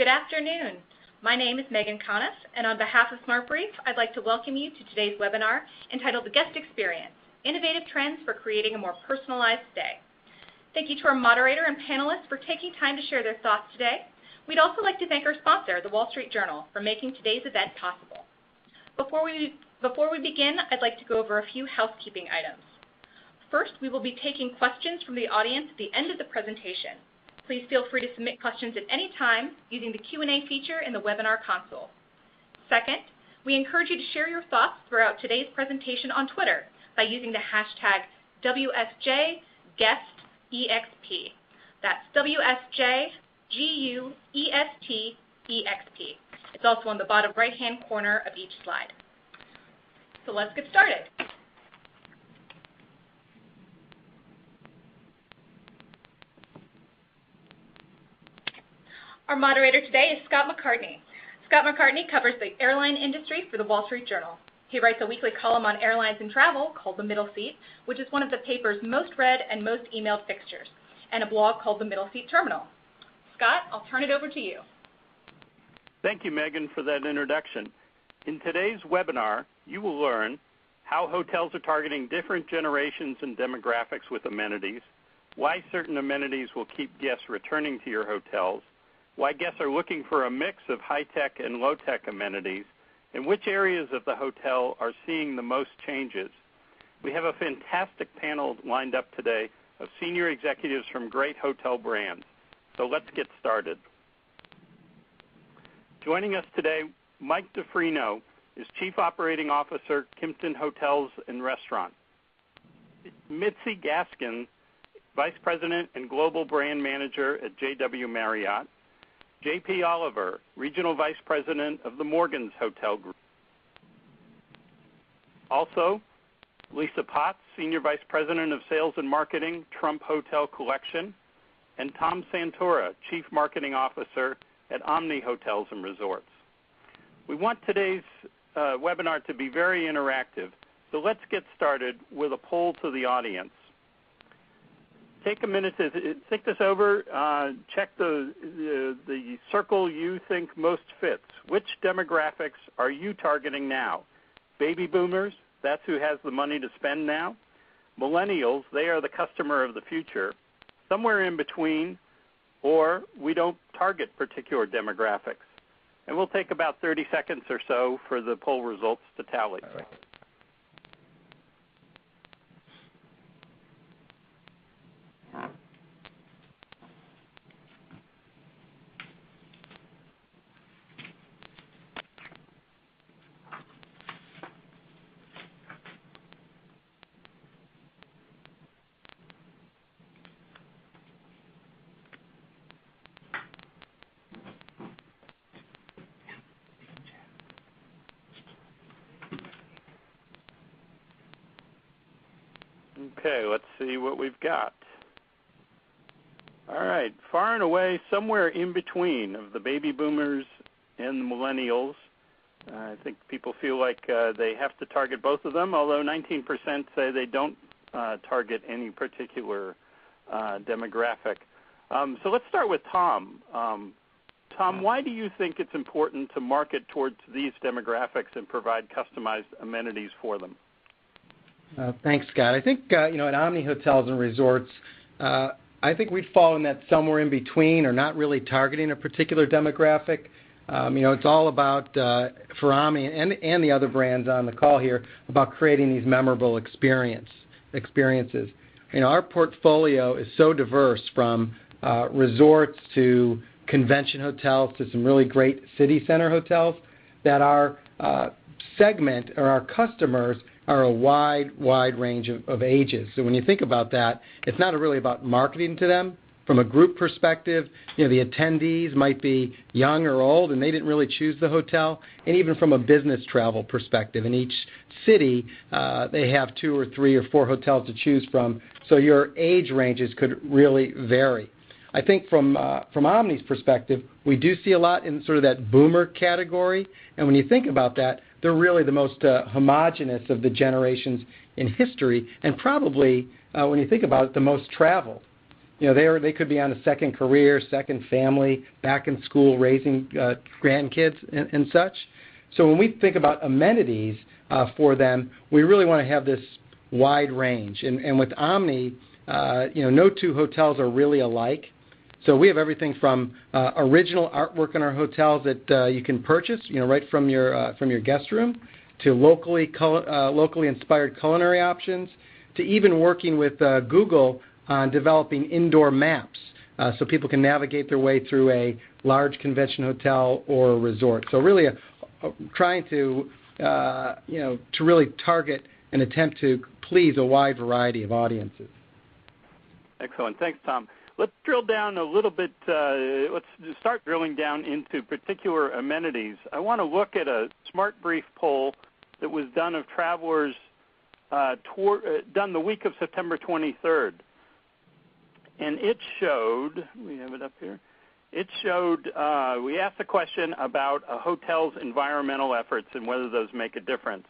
Good afternoon. My name is Megan Conniff, and on behalf of SmartBrief, I'd like to welcome you to today's webinar entitled The Guest Experience, Innovative Trends for Creating a More Personalized Stay. Thank you to our moderator and panelists for taking time to share their thoughts today. We'd also like to thank our sponsor, The Wall Street Journal, for making today's event possible. Before we begin, I'd like to go over a few housekeeping items. First, we will be taking questions from the audience at the end of the presentation. Please feel free to submit questions at any time using the Q&A feature in the webinar console. Second, we encourage you to share your thoughts throughout today's presentation on Twitter by using the hashtag WSJGuestEXP. That's WSJGuestEXP. It's also on the bottom right-hand corner of each slide. So let's get started. Our moderator today is Scott McCartney. Scott McCartney covers the airline industry for The Wall Street Journal. He writes a weekly column on airlines and travel called The Middle Seat, which is one of the paper's most read and most emailed fixtures, and a blog called The Middle Seat Terminal. Scott, I'll turn it over to you. Thank you, Megan, for that introduction. In today's webinar, you will learn how hotels are targeting different generations and demographics with amenities, why certain amenities will keep guests returning to your hotels, why guests are looking for a mix of high-tech and low-tech amenities, and which areas of the hotel are seeing the most changes. We have a fantastic panel lined up today of senior executives from great hotel brands. So let's get started. Joining us today, Mike DeFrino is Chief Operating Officer, Kimpton Hotels and Restaurants. Mitzi Gaskin, Vice President and Global Brand Manager at JW Marriott. J.P. Oliver, Regional Vice President of the Morgans Hotel Group. Also, Lisa Potts, Senior Vice President of Sales and Marketing, Trump Hotel Collection, and Tom Santora, Chief Marketing Officer at Omni Hotels and Resorts. We want today's webinar to be very interactive, so let's get started with a poll to the audience. Take a minute to think this over. Check the circle you think most fits. Which demographics are you targeting now? Baby boomers, that's who has the money to spend now. Millennials, they are the customer of the future. Somewhere in between, or we don't target particular demographics. And we'll take about 30 seconds or so for the poll results to tally. All right. Okay, let's see what we've got. All right, far and away, somewhere in between of the baby boomers and the millennials. I think people feel like they have to target both of them, although 19% say they don't target any particular demographic. So let's start with Tom. Tom, why do you think it's important to market towards these demographics and provide customized amenities for them? Thanks, Scott. I think, at Omni Hotels and Resorts, I think we'd fall in that somewhere in between or not really targeting a particular demographic. It's all about, for Omni and the other brands on the call here, about creating these memorable experiences. Our portfolio is so diverse from resorts to convention hotels to some really great city center hotels that our segment or our customers are a wide range of ages. So when you think about that, it's not really about marketing to them. From a group perspective, the attendees might be young or old, and they didn't really choose the hotel. And even from a business travel perspective, in each city, they have 2 or 3 or 4 hotels to choose from, so your age ranges could really vary. I think from Omni's perspective, we do see a lot in sort of that boomer category, and when you think about that, they're really the most homogenous of the generations in history, and probably, when you think about it, the most traveled. they could be on a second career, second family, back in school, raising grandkids and such. So when we think about amenities for them, we really want to have this wide range. And with Omni, no two hotels are really alike. So we have everything from original artwork in our hotels that you can purchase, right from your guest room, to locally inspired culinary options, to even working with Google on developing indoor maps so people can navigate their way through a large convention hotel or a resort. So really trying to really target and attempt to please a wide variety of audiences. Excellent. Thanks, Tom. Let's drill down a little bit. Let's start drilling down into particular amenities. I want to look at a SmartBrief poll that was done of travelers done the week of September 23rd. And it showed, we have it up here, it showed, we asked a question about a hotel's environmental efforts and whether those make a difference.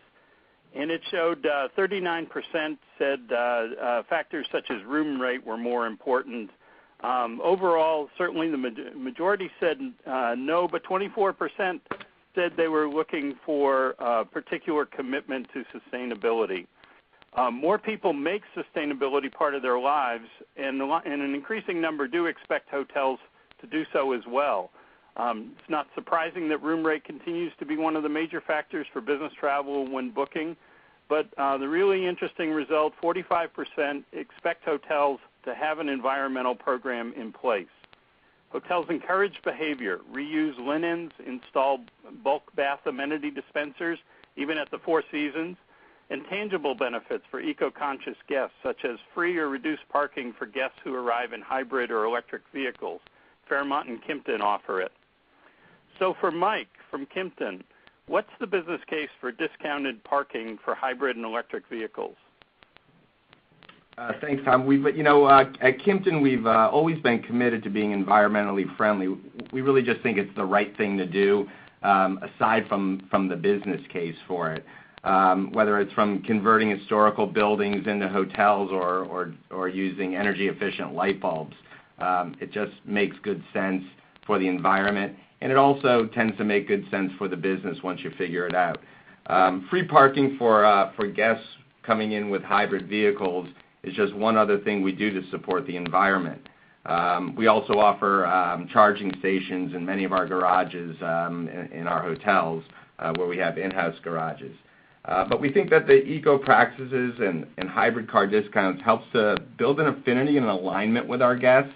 And it showed 39% said factors such as room rate were more important. Overall, certainly the majority said no, but 24% said they were looking for a particular commitment to sustainability. More people make sustainability part of their lives, and an increasing number do expect hotels to do so as well. It's not surprising that room rate continues to be one of the major factors for business travel when booking, but the really interesting result, 45% expect hotels to have an environmental program in place. Hotels encourage behavior, reuse linens, install bulk bath amenity dispensers, even at the Four Seasons, and tangible benefits for eco-conscious guests, such as free or reduced parking for guests who arrive in hybrid or electric vehicles. Fairmont and Kimpton offer it. So for Mike from Kimpton, what's the business case for discounted parking for hybrid and electric vehicles? Thanks, Tom. At Kimpton, we've always been committed to being environmentally friendly. We really just think it's the right thing to do, aside from the business case for it. Whether it's from converting historical buildings into hotels or using energy-efficient light bulbs, it just makes good sense for the environment, and it also tends to make good sense for the business once you figure it out. Free parking for guests coming in with hybrid vehicles is just one other thing we do to support the environment. We also offer charging stations in many of our garages in our hotels where we have in-house garages. But we think that the eco practices and hybrid car discounts helps to build an affinity and an alignment with our guests.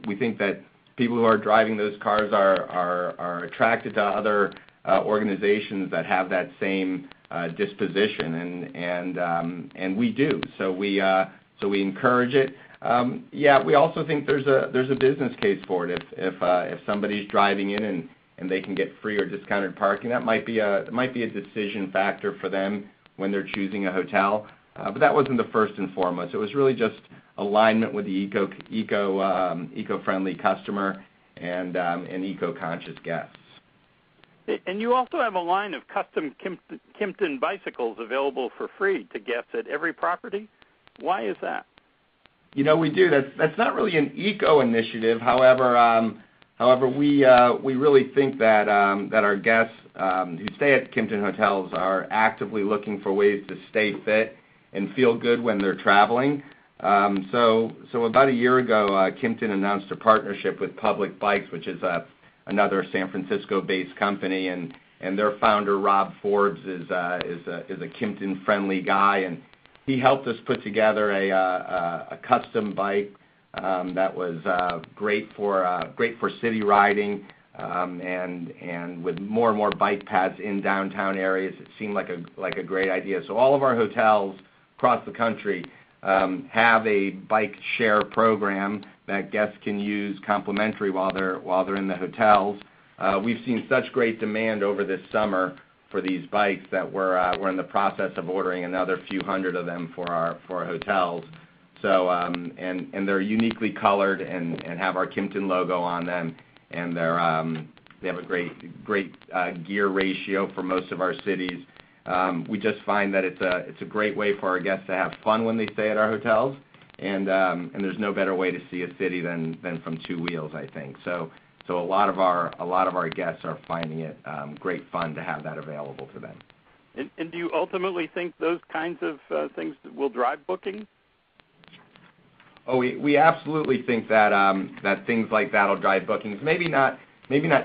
We think that people who are driving those cars are attracted to other organizations that have that same disposition, and we do. So we encourage it. We also think there's a business case for it. If somebody's driving in and they can get free or discounted parking, that might be a decision factor for them when they're choosing a hotel. But that wasn't the first and foremost. It was really just alignment with the eco-friendly customer and eco-conscious guests. And you also have a line of custom Kimpton bicycles available for free to guests at every property. Why is that? We do. That's not really an eco initiative. However, we really think that our guests who stay at Kimpton hotels are actively looking for ways to stay fit and feel good when they're traveling. So about a year ago, Kimpton announced a partnership with Public Bikes, which is another San Francisco-based company, and their founder, Rob Forbes, is a Kimpton-friendly guy, and he helped us put together a custom bike that was great for city riding, and with more and more bike paths in downtown areas, it seemed like a great idea. So all of our hotels across the country have a bike share program that guests can use complimentary while they're in the hotels. We've seen such great demand over this summer for these bikes that we're in the process of ordering another few hundred of them for our hotels. So and they're uniquely colored and have our Kimpton logo on them, and they have a great gear ratio for most of our cities. We just find that it's a great way for our guests to have fun when they stay at our hotels, and there's no better way to see a city than from two wheels, I think. So a lot of our guests are finding it great fun to have that available to them. And do you ultimately think those kinds of things will drive booking? Oh, we absolutely think that that things like that will drive bookings. Maybe not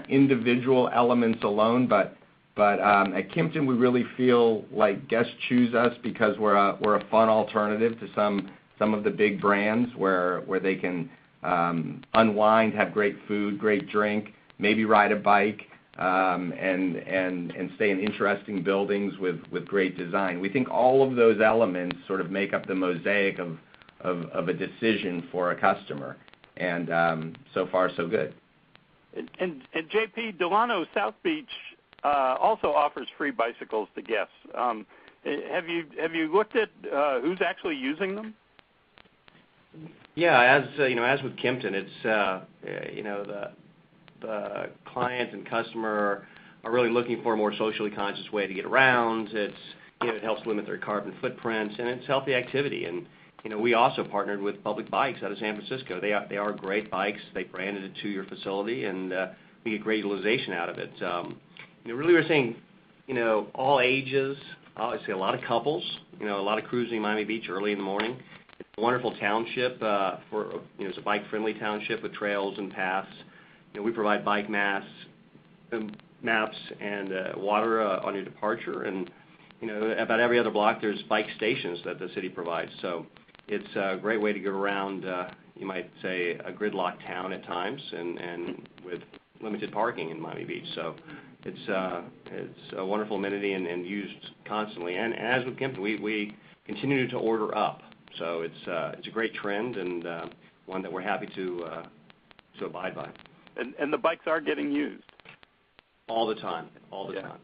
individual elements alone, but at Kimpton we really feel like guests choose us because we're a fun alternative to some of the big brands where they can unwind, have great food, great drink, maybe ride a bike, and stay in interesting buildings with great design. We think all of those elements sort of make up the mosaic of a decision for a customer, and so far so good. And JP, Delano South Beach also offers free bicycles to guests. Have you looked at who's actually using them? Yeah, as with Kimpton, it's the client and customer are really looking for a more socially conscious way to get around. It helps limit their carbon footprints, and it's healthy activity. And we also partnered with Public Bikes out of San Francisco. They are great bikes. They branded it to your facility, and we get great utilization out of it. Really, we're saying, all ages. I say a lot of couples. A lot of cruising in Miami Beach early in the morning. It's a wonderful township. It's a bike-friendly township with trails and paths. We provide bike maps and water on your departure, and about every other block there's bike stations that the city provides. So it's a great way to get around. You might say a gridlocked town at times, and with limited parking in Miami Beach. So it's a wonderful amenity and used constantly. And as with Kimpton, we continue to order up. So it's a great trend and one that we're happy to abide by. And the bikes are getting used all the time. Time.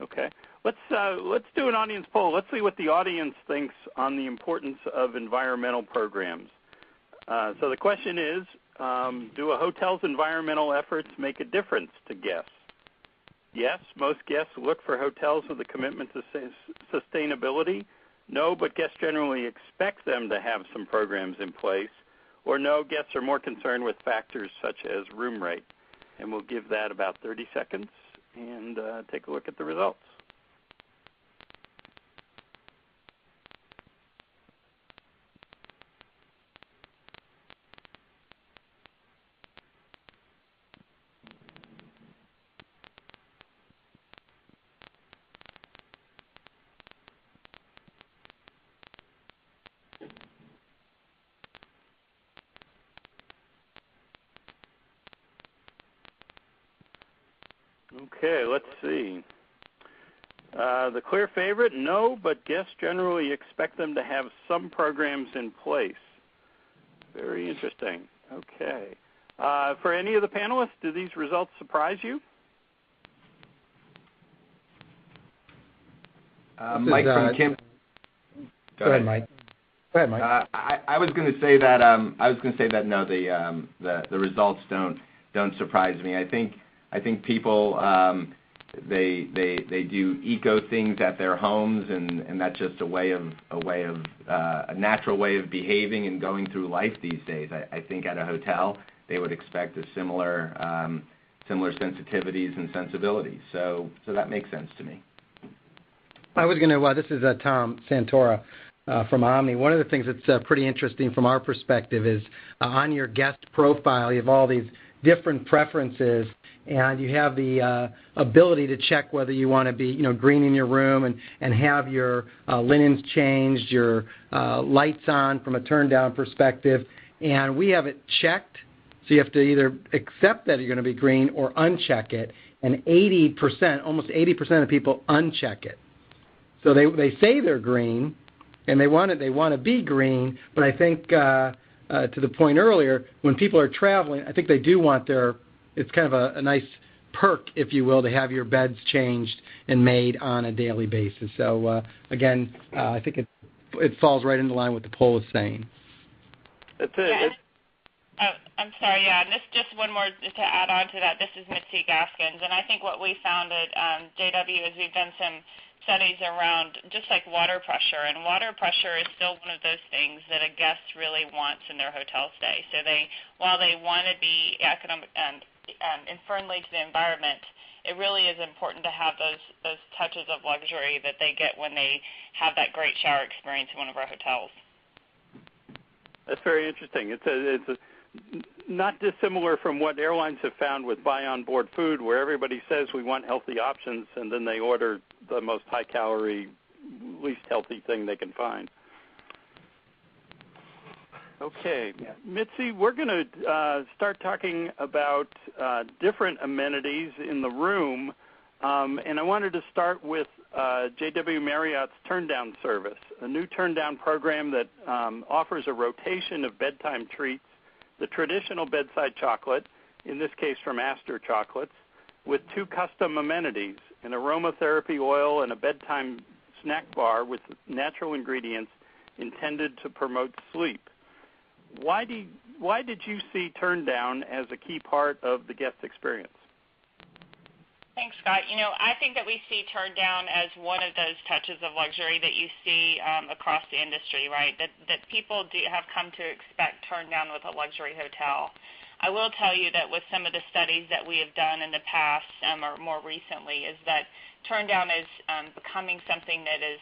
Okay. Let's do an audience poll. Let's see what the audience thinks on the importance of environmental programs. So the question is, do a hotel's environmental efforts make a difference to guests? Yes, most guests look for hotels with a commitment to sustainability. No, but guests generally expect them to have some programs in place. Or no, guests are more concerned with factors such as room rate. And we'll give that about 30 seconds and take a look at the results. Okay, let's see. The clear favorite, no, but guests generally expect them to have some programs in place. Very interesting. Okay. For any of the panelists, do these results surprise you? Mike from Kim. Go ahead, Mike. Go ahead, Mike. I was going to say that. No, the results don't surprise me. I think people they do eco things at their homes, and that's just a natural way of behaving and going through life these days. I think at a hotel they would expect a similar sensitivities and sensibilities. So that makes sense to me. I was going to. This is Tom Santora from Omni. One of the things that's pretty interesting from our perspective is on your guest profile, you have all these different preferences, and you have the ability to check whether you want to be, green in your room and have your linens changed, your lights on from a turn-down perspective. And we have it checked, so you have to either accept that you're going to be green or uncheck it. And 80%, almost 80% of people uncheck it. So they say they're green, and they want to be green, but I think to the point earlier, when people are traveling, I think they do want it's kind of a nice perk, if you will, to have your beds changed and made on a daily basis. So again, I think it falls right into line with the poll is saying. That's it. I'm sorry, yeah, and this just one more to add on to that. This is Mitzi Gaskins, and I think what we found at JW is we've done some studies around just like water pressure, and water pressure is still one of those things that a guest really wants in their hotel stay. So while they want to be economic and friendly to the environment, it really is important to have those touches of luxury that they get when they have that great shower experience in one of our hotels. That's very interesting. It's not dissimilar from what airlines have found with buy on board food, where everybody says we want healthy options, and then they order the most high-calorie, least healthy thing they can find. Okay, Mitzi, we're going to start talking about different amenities in the room, and I wanted to start with JW Marriott's Turndown service, a new turndown program that offers a rotation of bedtime treats, the traditional bedside chocolate, in this case from Astor Chocolates, with 2 custom amenities, an aromatherapy oil and a bedtime snack bar with natural ingredients intended to promote sleep. Why did you see Turndown as a key part of the guest experience? Thanks, Scott. I think that we see Turndown as one of those touches of luxury that you see across the industry, right? That people have come to expect Turndown with a luxury hotel. I will tell you that with some of the studies that we have done in the past or more recently is that Turndown is becoming something that is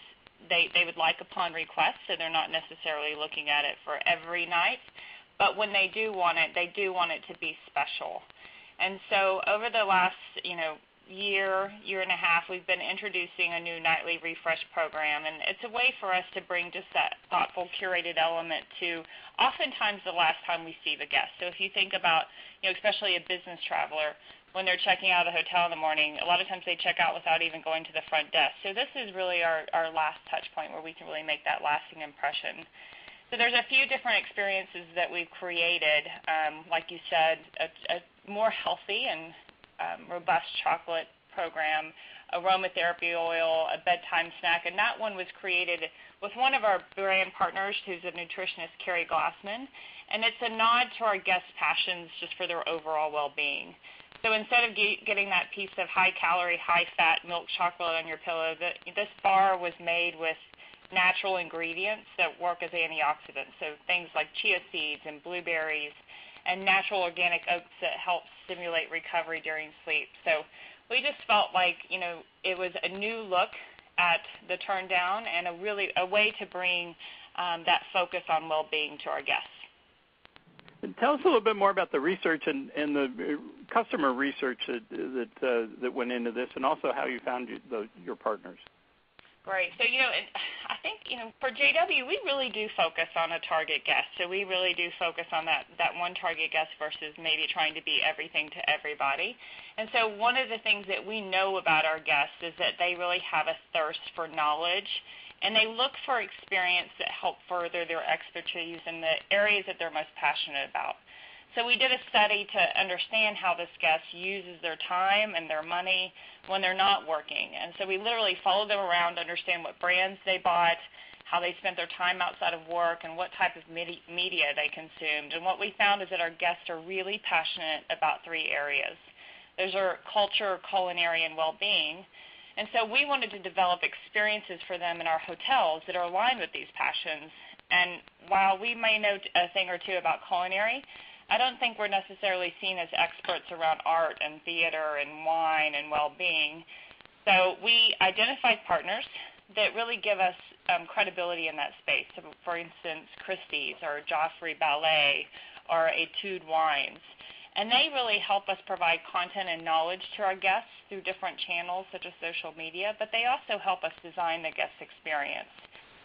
they would like upon request, so they're not necessarily looking at it for every night. But when they do want it to be special. And so over the last, year and a half, we've been introducing a new nightly refresh program, and it's a way for us to bring just that thoughtful, curated element to oftentimes the last time we see the guest. So if you think about, especially a business traveler, when they're checking out of the hotel in the morning, a lot of times they check out without even going to the front desk. So this is really our last touch point where we can really make that lasting impression. So there's a few different experiences that we've created, like you said, a more healthy and robust chocolate program, aromatherapy oil, a bedtime snack, and that one was created with one of our brand partners who's a nutritionist, Carrie Glassman, and it's a nod to our guests' passions just for their overall well-being. So instead of getting that piece of high-calorie, high-fat milk chocolate on your pillow, this bar was made with natural ingredients that work as antioxidants, so things like chia seeds and blueberries and natural organic oats that help stimulate recovery during sleep. So we just felt like, it was a new look at the Turndown and a way to bring that focus on well-being to our guests. And tell us a little bit more about the research and the customer research that went into this, and also how you found your partners. Great. So, I think, for JW, we really do focus on a target guest. So we really do focus on that one target guest versus maybe trying to be everything to everybody. And so one of the things that we know about our guests is that they really have a thirst for knowledge, and they look for experience that help further their expertise in the areas that they're most passionate about. So we did a study to understand how this guest uses their time and their money when they're not working. And so we literally followed them around to understand what brands they bought, how they spent their time outside of work, and what type of media they consumed. And what we found is that our guests are really passionate about 3 areas. Those are culture, culinary, and well-being. And so we wanted to develop experiences for them in our hotels that are aligned with these passions. And while we may know a thing or two about culinary, I don't think we're necessarily seen as experts around art and theater and wine and well-being. So we identified partners that really give us credibility in that space. So for instance, Christie's or Joffrey Ballet or Etude Wines. And they really help us provide content and knowledge to our guests through different channels such as social media, but they also help us design the guest experience.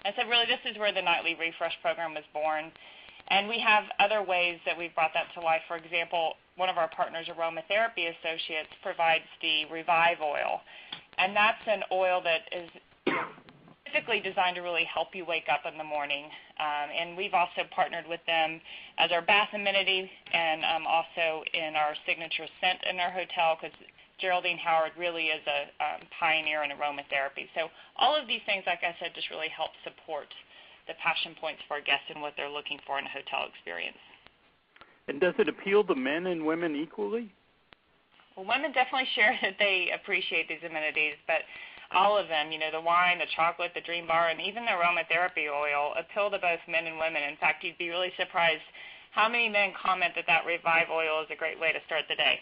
And so really this is where the Nightly Refresh program was born. And we have other ways that we've brought that to life. For example, one of our partners, Aromatherapy Associates, provides the Revive oil. And that's an oil that is specifically designed to really help you wake up in the morning. And we've also partnered with them as our bath amenity and also in our signature scent in our hotel, because Geraldine Howard really is a pioneer in aromatherapy. So all of these things, like I said, just really help support the passion points for our guests and what they're looking for in a hotel experience. And does it appeal to men and women equally? Well, women definitely share that they appreciate these amenities, but all of them, the wine, the chocolate, the Dream Bar, and even the aromatherapy oil appeal to both men and women. In fact, you'd be really surprised how many men comment that Revive oil is a great way to start the day.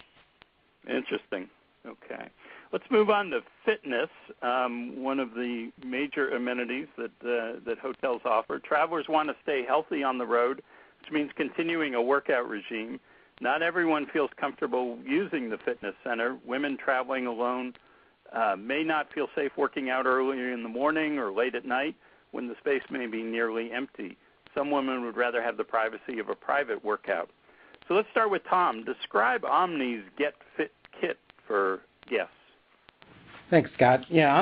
Interesting. Okay. Let's move on to fitness, one of the major amenities that hotels offer. Travelers want to stay healthy on the road, which means continuing a workout regime. Not everyone feels comfortable using the fitness center. Women traveling alone may not feel safe working out early in the morning or late at night when the space may be nearly empty. Some women would rather have the privacy of a private workout. So let's start with Tom. Describe Omni's Get Fit kit for guests. Thanks, Scott. Yeah,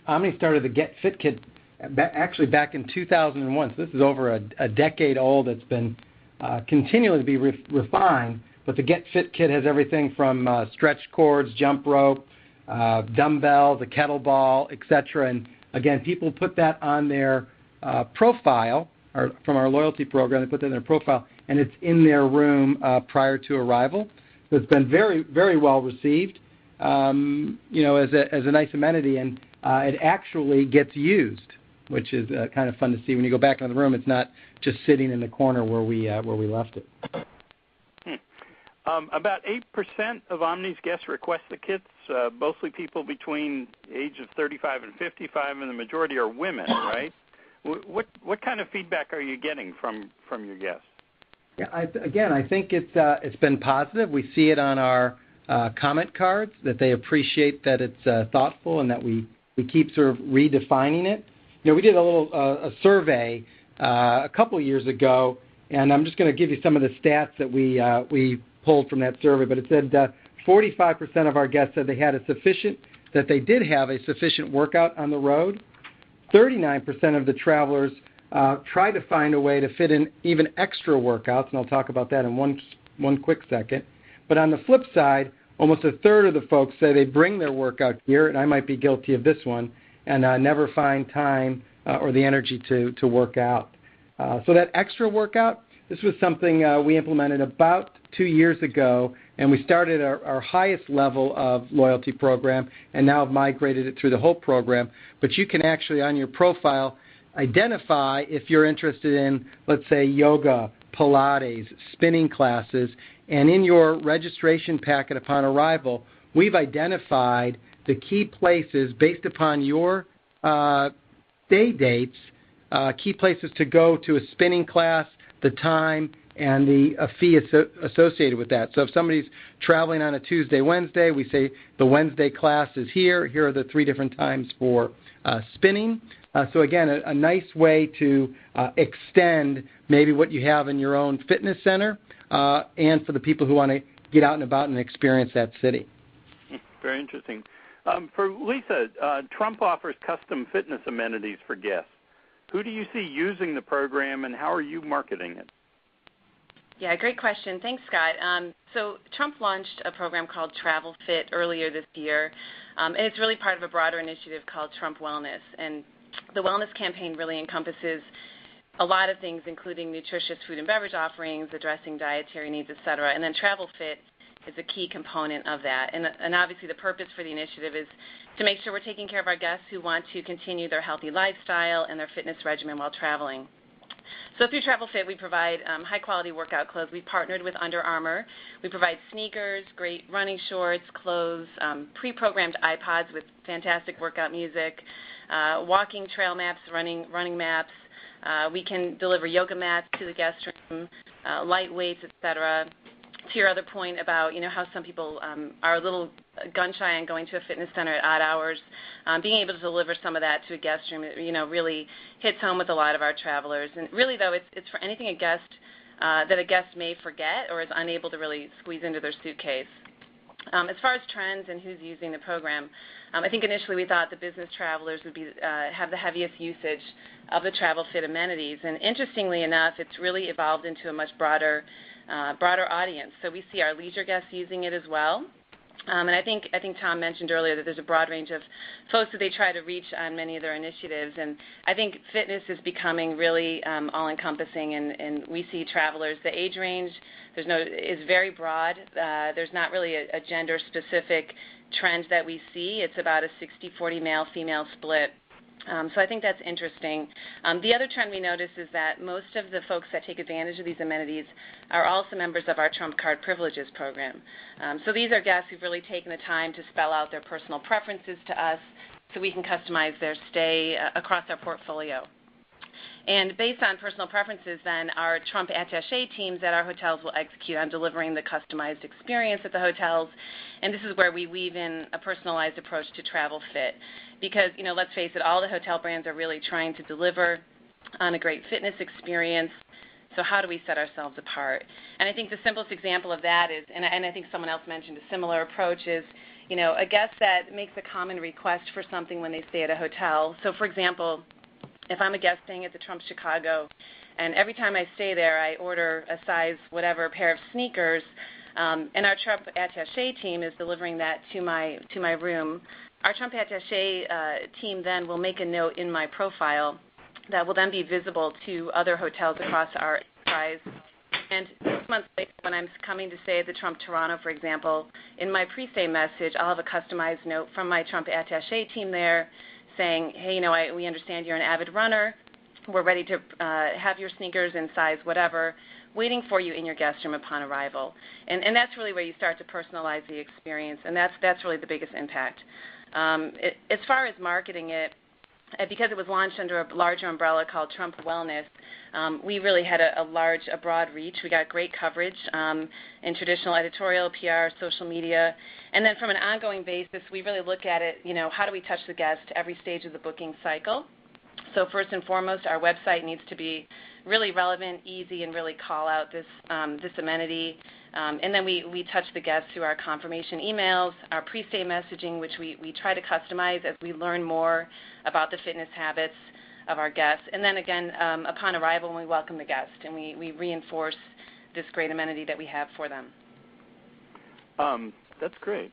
Omni started the Get Fit kit actually back in 2001. So this is over a decade old. It's been continually to be refined. But the Get Fit kit has everything from stretch cords, jump rope, dumbbells, a kettlebell, etc. And again, people put that on their profile, or from our loyalty program, they put that in their profile, and it's in their room prior to arrival. So it's been very, very well received. As a nice amenity, and it actually gets used, which is kind of fun to see. When you go back into the room, it's not just sitting in the corner where we left it. About 8% of Omni's guests request the kits, mostly people between age of 35 and 55, and the majority are women, right? What kind of feedback are you getting from your guests? Yeah, I think it's been positive. We see it on our comment cards that they appreciate that it's thoughtful and that we keep sort of redefining it. We did a little a survey a couple of years ago, and I'm just going to give you some of the stats that we pulled from that survey. But it said 45% of our guests said they did have a sufficient workout on the road. 39% of the travelers tried to find a way to fit in even extra workouts, and I'll talk about that in one quick second. But on the flip side, almost a third of the folks say they bring their workout gear, and I might be guilty of this one, and never find time or the energy to work out. So that extra workout, this was something we implemented about 2 years ago, and we started our highest level of loyalty program and now have migrated it through the whole program. But you can actually, on your profile, identify if you're interested in, let's say, yoga, Pilates, spinning classes, and in your registration packet upon arrival, we've identified the key places based upon your stay dates, key places to go to a spinning class, the time, and the fee associated with that. So if somebody's traveling on a Tuesday, Wednesday, we say the Wednesday class is here. Here are the 3 different times for spinning. So again, a nice way to extend maybe what you have in your own fitness center, and for the people who want to get out and about and experience that city. Very interesting. For Lisa, Trump offers custom fitness amenities for guests. Who do you see using the program, and how are you marketing it? Yeah, great question. Thanks, Scott. So Trump launched a program called Travel Fit earlier this year, and it's really part of a broader initiative called Trump Wellness. And the wellness campaign really encompasses a lot of things, including nutritious food and beverage offerings, addressing dietary needs, et cetera. And then Travel Fit is a key component of that. And obviously the purpose for the initiative is to make sure we're taking care of our guests who want to continue their healthy lifestyle and their fitness regimen while traveling. So through Travel Fit, we provide high-quality workout clothes. We've partnered with Under Armour. We provide sneakers, great running shorts, clothes, pre-programmed iPods with fantastic workout music, walking trail maps, running maps. We can deliver yoga mats to the guest room, light weights, etc. To your other point about how some people are a little gun-shy on going to a fitness center at odd hours, being able to deliver some of that to a guest room, really hits home with a lot of our travelers. And really, though, it's for anything that a guest may forget or is unable to really squeeze into their suitcase. As far as trends and who's using the program, I think initially we thought the business travelers would have the heaviest usage of the Travel Fit amenities. And interestingly enough, it's really evolved into a much broader audience. So we see our leisure guests using it as well. And I think Tom mentioned earlier that there's a broad range of folks that they try to reach on many of their initiatives. And I think fitness is becoming really all-encompassing, and we see travelers. The age range is very broad. There's not really a gender-specific trend that we see. It's about a 60-40 male-female split. So I think that's interesting. The other trend we notice is that most of the folks that take advantage of these amenities are also members of our Trump Card Privileges program. So these are guests who've really taken the time to spell out their personal preferences to us so we can customize their stay across our portfolio. And based on personal preferences, then, our Trump attaché teams at our hotels will execute on delivering the customized experience at the hotels. And this is where we weave in a personalized approach to Travel Fit. Because, let's face it, all the hotel brands are really trying to deliver on a great fitness experience. So how do we set ourselves apart? And I think the simplest example of that is, and I think someone else mentioned a similar approach, is a guest that makes a common request for something when they stay at a hotel. So, for example, if I'm a guest staying at the Trump Chicago, and every time I stay there, I order a size whatever pair of sneakers, and our Trump attaché team is delivering that to my room. Our Trump attaché team then will make a note in my profile that will then be visible to other hotels across our enterprise. And 6 months later, when I'm coming to stay at the Trump Toronto, for example, in my pre-stay message, I'll have a customized note from my Trump attaché team there saying, hey, we understand you're an avid runner. We're ready to have your sneakers in size whatever, waiting for you in your guest room upon arrival. And that's really where you start to personalize the experience, and that's really the biggest impact. As far as marketing it, because it was launched under a larger umbrella called Trump Wellness, we really had a broad reach. We got great coverage in traditional editorial, PR, social media. And then from an ongoing basis, we really look at it, how do we touch the guest every stage of the booking cycle? So first and foremost, our website needs to be really relevant, easy, and really call out this amenity. And then we touch the guests through our confirmation emails, our pre-stay messaging, which we try to customize as we learn more about the fitness habits of our guests. And then again, upon arrival, when we welcome the guest, and we reinforce this great amenity that we have for them. That's great.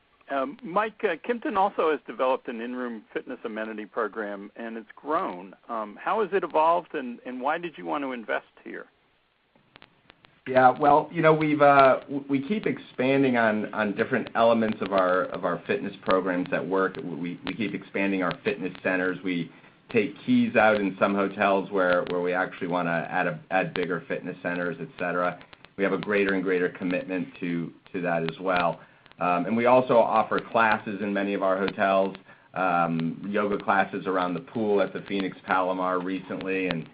Mike, Kimpton also has developed an in-room fitness amenity program, and it's grown. How has it evolved, and why did you want to invest here? Yeah, well, we keep expanding on different elements of our fitness programs that work. We keep expanding our fitness centers. We take keys out in some hotels where we actually want to add bigger fitness centers, et cetera. We have a greater and greater commitment to that as well. And we also offer classes in many of our hotels, yoga classes around the pool at the Phoenix Palomar recently, and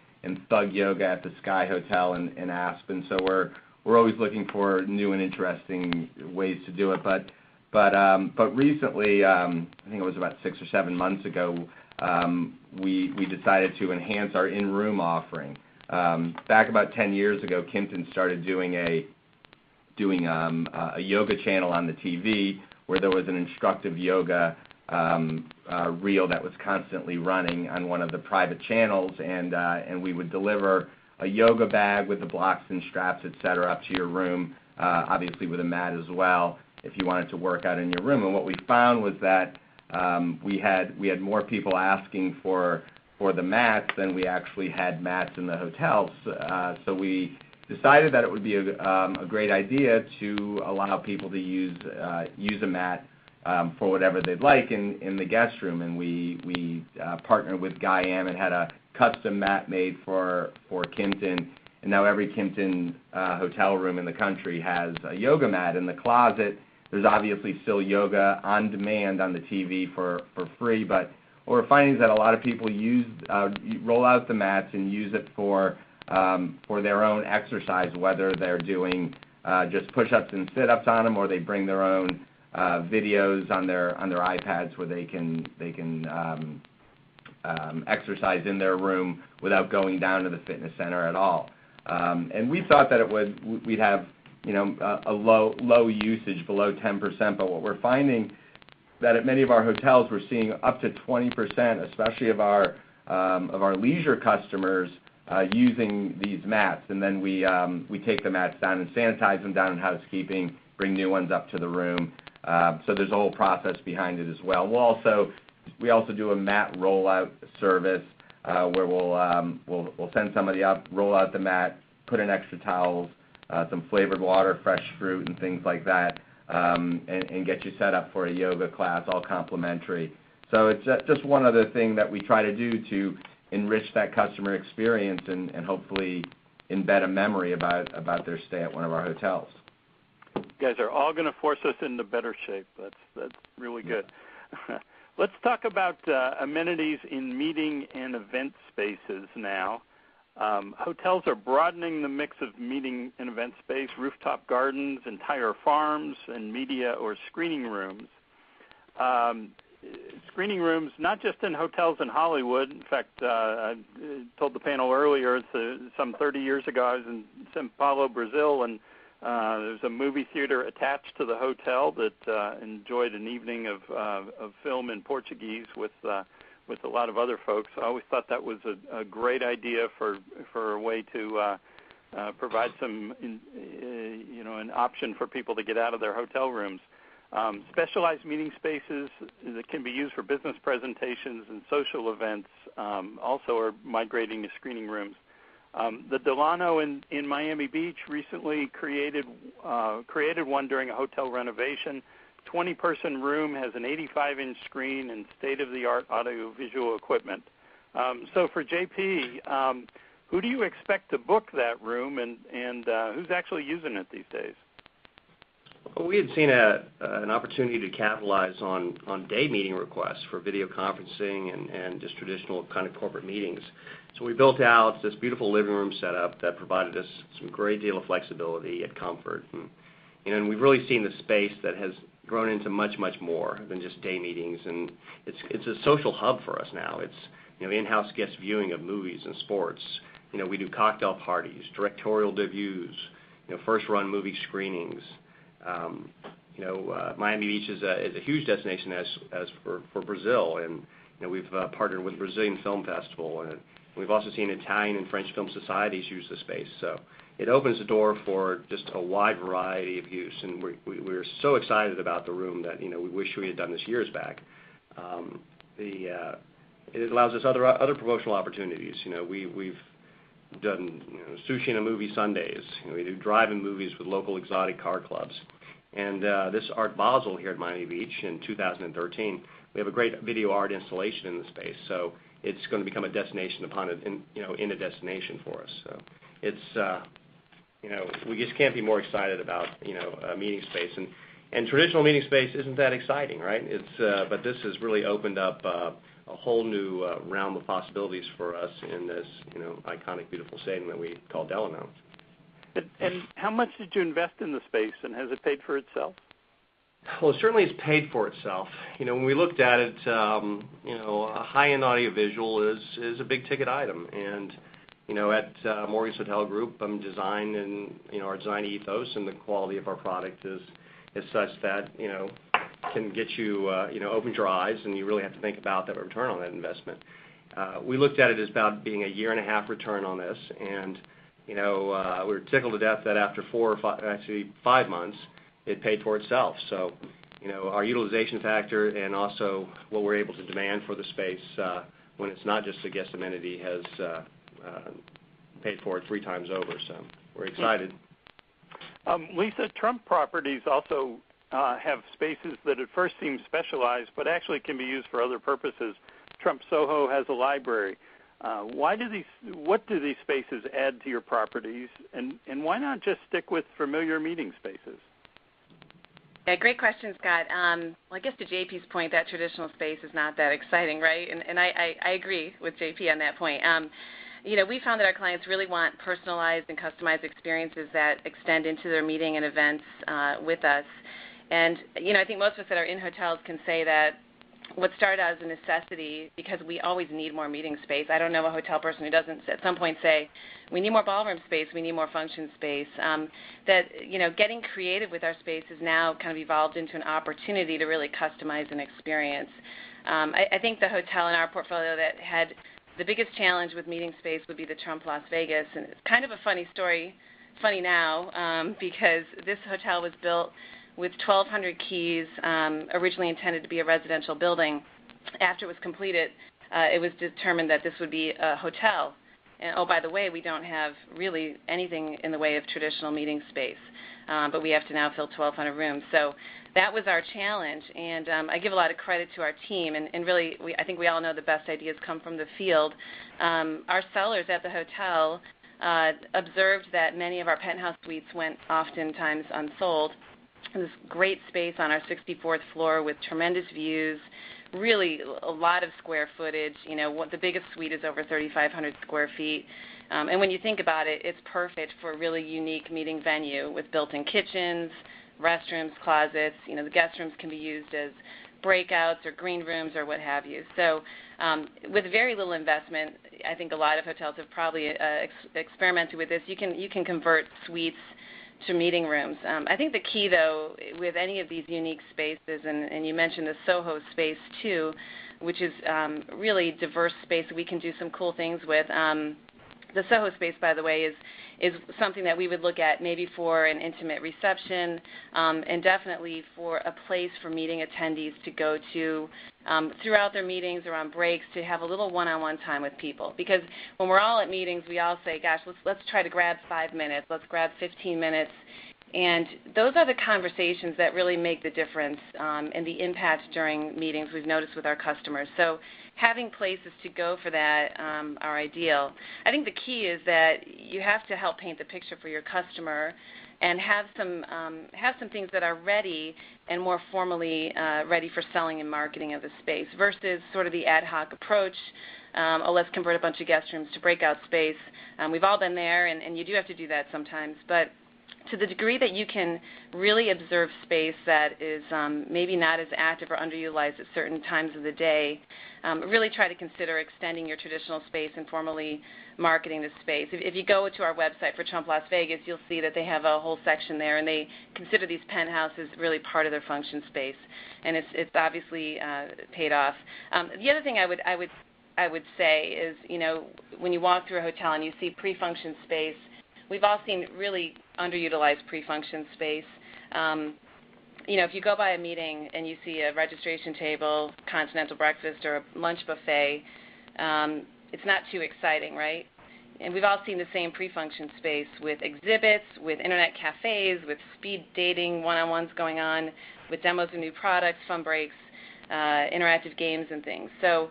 Thug Yoga at the Sky Hotel in Aspen. So we're always looking for new and interesting ways to do it. But recently, I think it was about 6 or 7 months ago, we decided to enhance our in-room offering. Back about 10 years ago, Kimpton started doing a yoga channel on the TV where there was an instructive yoga reel that was constantly running on one of the private channels, and we would deliver a yoga bag with the blocks and straps, et cetera, up to your room, obviously with a mat as well, if you wanted to work out in your room. And what we found was that we had more people asking for the mats than we actually had mats in the hotels. So we decided that it would be a great idea to allow people to use a mat for whatever they'd like in the guest room, and we partnered with Guyam and had a custom mat made for Kimpton, and now every Kimpton hotel room in the country has a yoga mat in the closet. There's obviously still yoga on demand on the TV for free, but what we're finding is that a lot of people roll out the mats and use it for their own exercise, whether they're doing just push-ups and sit-ups on them, or they bring their own videos on their iPads where they can exercise in their room without going down to the fitness center at all. And we thought that we'd have a low usage, below 10%, but what we're finding that at many of our hotels we're seeing up to 20%, especially of our leisure customers using these mats, and then we take the mats down and sanitize them down in housekeeping, bring new ones up to the room. So there's a whole process behind it as well. We also do a mat rollout service where we'll send somebody up, roll out the mat, put in extra towels, some flavored water, fresh fruit, and things like that, and get you set up for a yoga class, all complimentary. So it's just one other thing that we try to do to enrich that customer experience and hopefully embed a memory about their stay at one of our hotels. You guys are all going to force us into better shape. That's really good. Let's talk about amenities in meeting and event spaces now. Hotels are broadening the mix of meeting and event space, rooftop gardens, entire farms, and media or screening rooms. Screening rooms, not just in hotels in Hollywood. In fact, I told the panel earlier, some 30 years ago, I was in São Paulo, Brazil, and there's a movie theater attached to the hotel that enjoyed an evening of film in Portuguese with a lot of other folks. I always thought that was a great idea for a way to provide some, an option for people to get out of their hotel rooms. Specialized meeting spaces that can be used for business presentations and social events also are migrating to screening rooms. The Delano in Miami Beach recently created one during a hotel renovation. 20-person room has an 85-inch screen and state-of-the-art audiovisual equipment. So for JP, who do you expect to book that room, and who's actually using it these days? Well, we had seen an opportunity to capitalize on day meeting requests for video conferencing and just traditional kind of corporate meetings. So we built out this beautiful living room setup that provided us some great deal of flexibility and comfort. And we've really seen the space that has grown into much, much more than just day meetings. And it's a social hub for us now. It's in-house guest viewing of movies and sports. We do cocktail parties, directorial debuts, first-run movie screenings. Miami Beach is a huge destination as for Brazil, and we've partnered with Brazilian Film Festival, and we've also seen Italian and French film societies use the space. So it opens the door for just a wide variety of use, and we're so excited about the room that we wish we had done this years back. It allows us other promotional opportunities. We've done sushi and a movie Sundays. We do drive-in movies with local exotic car clubs. And this Art Basel here at Miami Beach in 2013, we have a great video art installation in the space. So it's going to become a destination in a destination for us. So it's we just can't be more excited about a meeting space. And traditional meeting space isn't that exciting, right? But this has really opened up a whole new realm of possibilities for us in this iconic, beautiful stadium that we call Delano. And how much did you invest in the space, and has it paid for itself? Well, it certainly has paid for itself. When we looked at it, a high-end audiovisual is a big-ticket item. And, at Morgan's Hotel Group, design and, our design ethos and the quality of our product is such that, can get you, opens your eyes, and you really have to think about that return on that investment. We looked at it as about being a 1.5-year return on this, and we were tickled to death that after 5 months, it paid for itself. So, our utilization factor and also what we're able to demand for the space when it's not just a guest amenity has paid for it 3 times over. So we're excited. Lisa, Trump properties also have spaces that at first seem specialized, but actually can be used for other purposes. Trump Soho has a library. What do these spaces add to your properties, and why not just stick with familiar meeting spaces? Yeah, great question, Scott. Well, I guess to JP's point, that traditional space is not that exciting, right? And I agree with JP on that point. We found that our clients really want personalized and customized experiences that extend into their meeting and events with us. And, I think most of us that are in hotels can say that what started out as a necessity because we always need more meeting space. I don't know a hotel person who doesn't at some point say, we need more ballroom space, we need more function space. Getting creative with our space has now kind of evolved into an opportunity to really customize an experience. I think the hotel in our portfolio that had the biggest challenge with meeting space would be the Trump Las Vegas. And it's kind of a funny story, funny now, because this hotel was built with 1,200 keys, originally intended to be a residential building. After it was completed, it was determined that this would be a hotel. And, oh, by the way, we don't have really anything in the way of traditional meeting space, but we have to now fill 1,200 rooms. So that was our challenge, and I give a lot of credit to our team, and really, I think we all know the best ideas come from the field. Our sellers at the hotel observed that many of our penthouse suites went oftentimes unsold. This great space on our 64th floor with tremendous views, really a lot of square footage. The biggest suite is over 3,500 square feet. And when you think about it, it's perfect for a really unique meeting venue with built-in kitchens, restrooms, closets. The guest rooms can be used as breakouts or green rooms or what have you. So with very little investment, I think a lot of hotels have probably experimented with this. You can convert suites to meeting rooms. I think the key, though, with any of these unique spaces, and you mentioned the Soho space, too, which is really diverse space we can do some cool things with. The Soho space, by the way, is something that we would look at maybe for an intimate reception, and definitely for a place for meeting attendees to go to throughout their meetings or on breaks, to have a little one-on-one time with people. Because when we're all at meetings, we all say, gosh, let's try to grab 5 minutes, let's grab 15 minutes. And those are the conversations that really make the difference and the impact during meetings we've noticed with our customers. So having places to go for that are ideal. I think the key is that you have to help paint the picture for your customer and have some things that are ready and more formally ready for selling and marketing of the space versus sort of the ad hoc approach. Let's convert a bunch of guest rooms to breakout space. We've all been there, and you do have to do that sometimes. But to the degree that you can really observe space that is maybe not as active or underutilized at certain times of the day, really try to consider extending your traditional space and formally marketing the space. If you go to our website for Trump Las Vegas, you'll see that they have a whole section there, and they consider these penthouses really part of their function space, and it's obviously paid off. The other thing I would say is, when you walk through a hotel and you see pre-function space, we've all seen really underutilized pre-function space. If you go by a meeting and you see a registration table, continental breakfast, or a lunch buffet, it's not too exciting, right? And we've all seen the same pre-function space with exhibits, with internet cafes, with speed dating, one-on-ones going on, with demos of new products, fun breaks, interactive games and things. So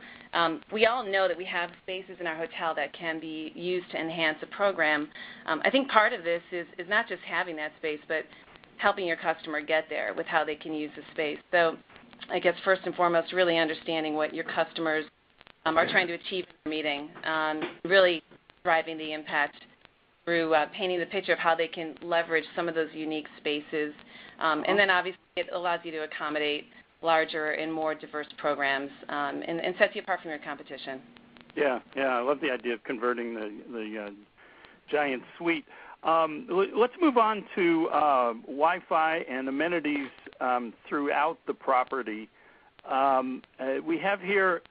we all know that we have spaces in our hotel that can be used to enhance a program. I think part of this is not just having that space, but helping your customer get there with how they can use the space. So I guess first and foremost, really understanding what your customers are trying to achieve in the meeting, really driving the impact through painting the picture of how they can leverage some of those unique spaces. And then obviously it allows you to accommodate larger and more diverse programs, and sets you apart from your competition. Yeah, I love the idea of converting the giant suite. Let's move on to Wi-Fi and amenities throughout the property. We have here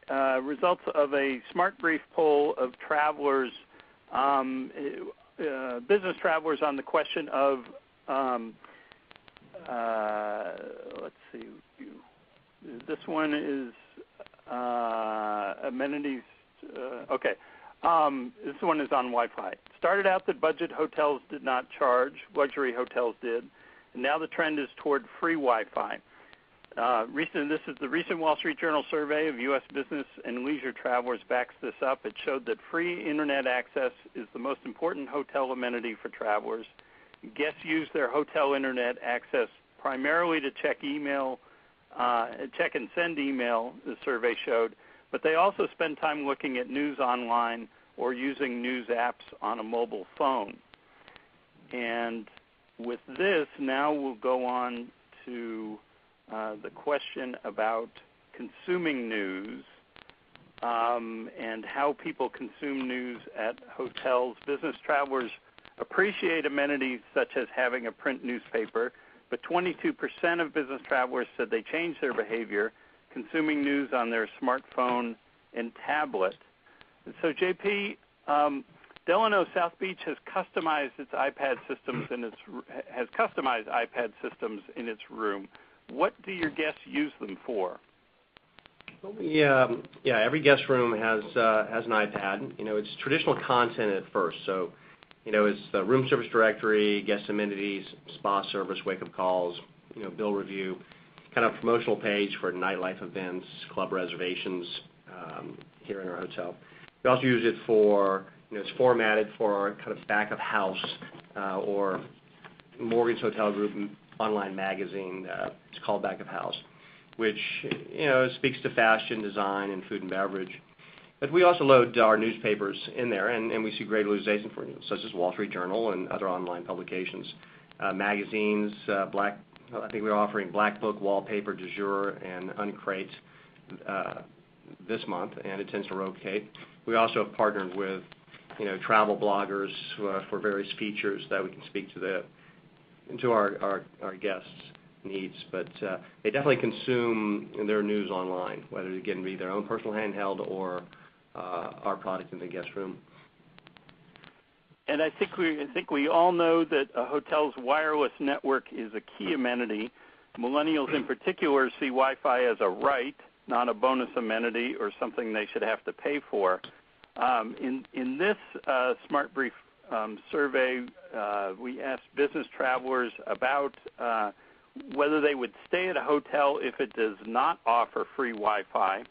results of a SmartBrief poll of travelers, business travelers, on the question of, let's see, this one is amenities. Okay. This one is on Wi-Fi. Started out that budget hotels did not charge, luxury hotels did, and now the trend is toward free Wi-Fi. This is the recent Wall Street Journal survey of U.S. business and leisure travelers backs this up. It showed that free internet access is the most important hotel amenity for travelers. Guests use their hotel internet access primarily to check and send email, the survey showed, but they also spend time looking at news online or using news apps on a mobile phone. And with this, now we'll go on to the question about consuming news and how people consume news at hotels. Business travelers appreciate amenities such as having a print newspaper, but 22% of business travelers said they changed their behavior consuming news on their smartphone and tablet. So, JP, Delano South Beach has customized iPad systems in its room. What do your guests use them for? Well, every guest room has an iPad. It's traditional content at first, so it's the room service directory, guest amenities, spa service, wake-up calls, bill review, kind of promotional page for nightlife events, club reservations here in our hotel. We also use it for, it's formatted for our kind of back of house or Mortgage Hotel Group online magazine. It's called Back of House, which speaks to fashion, design, and food and beverage. But we also load our newspapers in there, and we see great utilization for it, such as Wall Street Journal and other online publications. Magazines, I think we're offering Black Book, Wallpaper, Du Jour, and Uncrate this month, and it tends to rotate. We also have partnered with travel bloggers for various features that we can speak to our guests' needs. But they definitely consume their news online, whether it can be their own personal handheld or our product in the guest room. And I think we all know that a hotel's wireless network is a key amenity. Millennials in particular see Wi-Fi as a right, not a bonus amenity or something they should have to pay for. In this SmartBrief survey, we asked business travelers about whether they would stay at a hotel if it does not offer free Wi-Fi.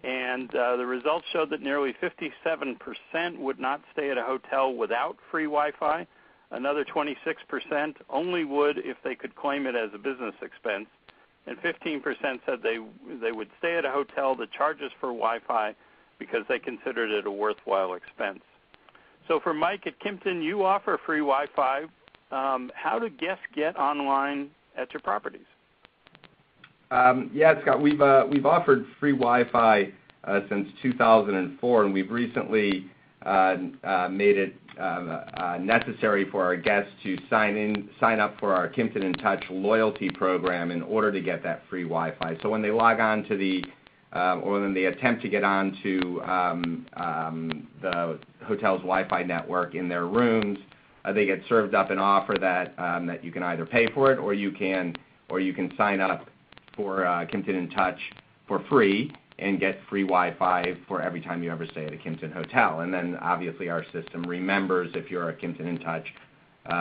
And the results showed that nearly 57% would not stay at a hotel without free Wi-Fi. Another 26% only would if they could claim it as a business expense. And 15% said they would stay at a hotel that charges for Wi-Fi because they considered it a worthwhile expense. So for Mike at Kimpton, you offer free Wi-Fi. How do guests get online at your properties? Scott, we've offered free Wi-Fi since 2004, and we've recently made it necessary for our guests to sign up for our Kimpton in Touch loyalty program in order to get that free Wi-Fi. So when they log on to or when they attempt to get onto the hotel's Wi-Fi network in their rooms, they get served up an offer that you can either pay for it or you can sign up for Kimpton in Touch for free and get free Wi-Fi for every time you ever stay at a Kimpton hotel. And then obviously our system remembers if you're a Kimpton in Touch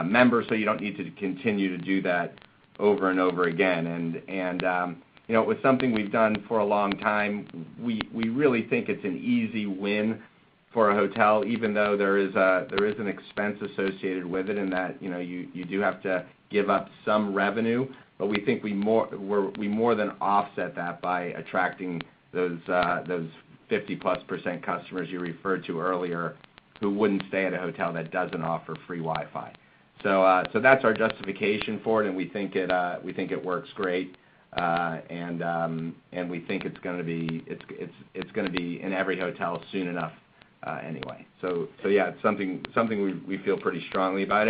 member, so you don't need to continue to do that over and over again. And it was something we've done for a long time. We really think it's an easy win for a hotel, even though there is an expense associated with it, in that you do have to give up some revenue. But we think we more than offset that by attracting those 50+% customers you referred to earlier who wouldn't stay at a hotel that doesn't offer free Wi-Fi. So that's our justification for it, and we think it works great, and we think it's going to be in every hotel soon enough anyway. So it's something we feel pretty strongly about.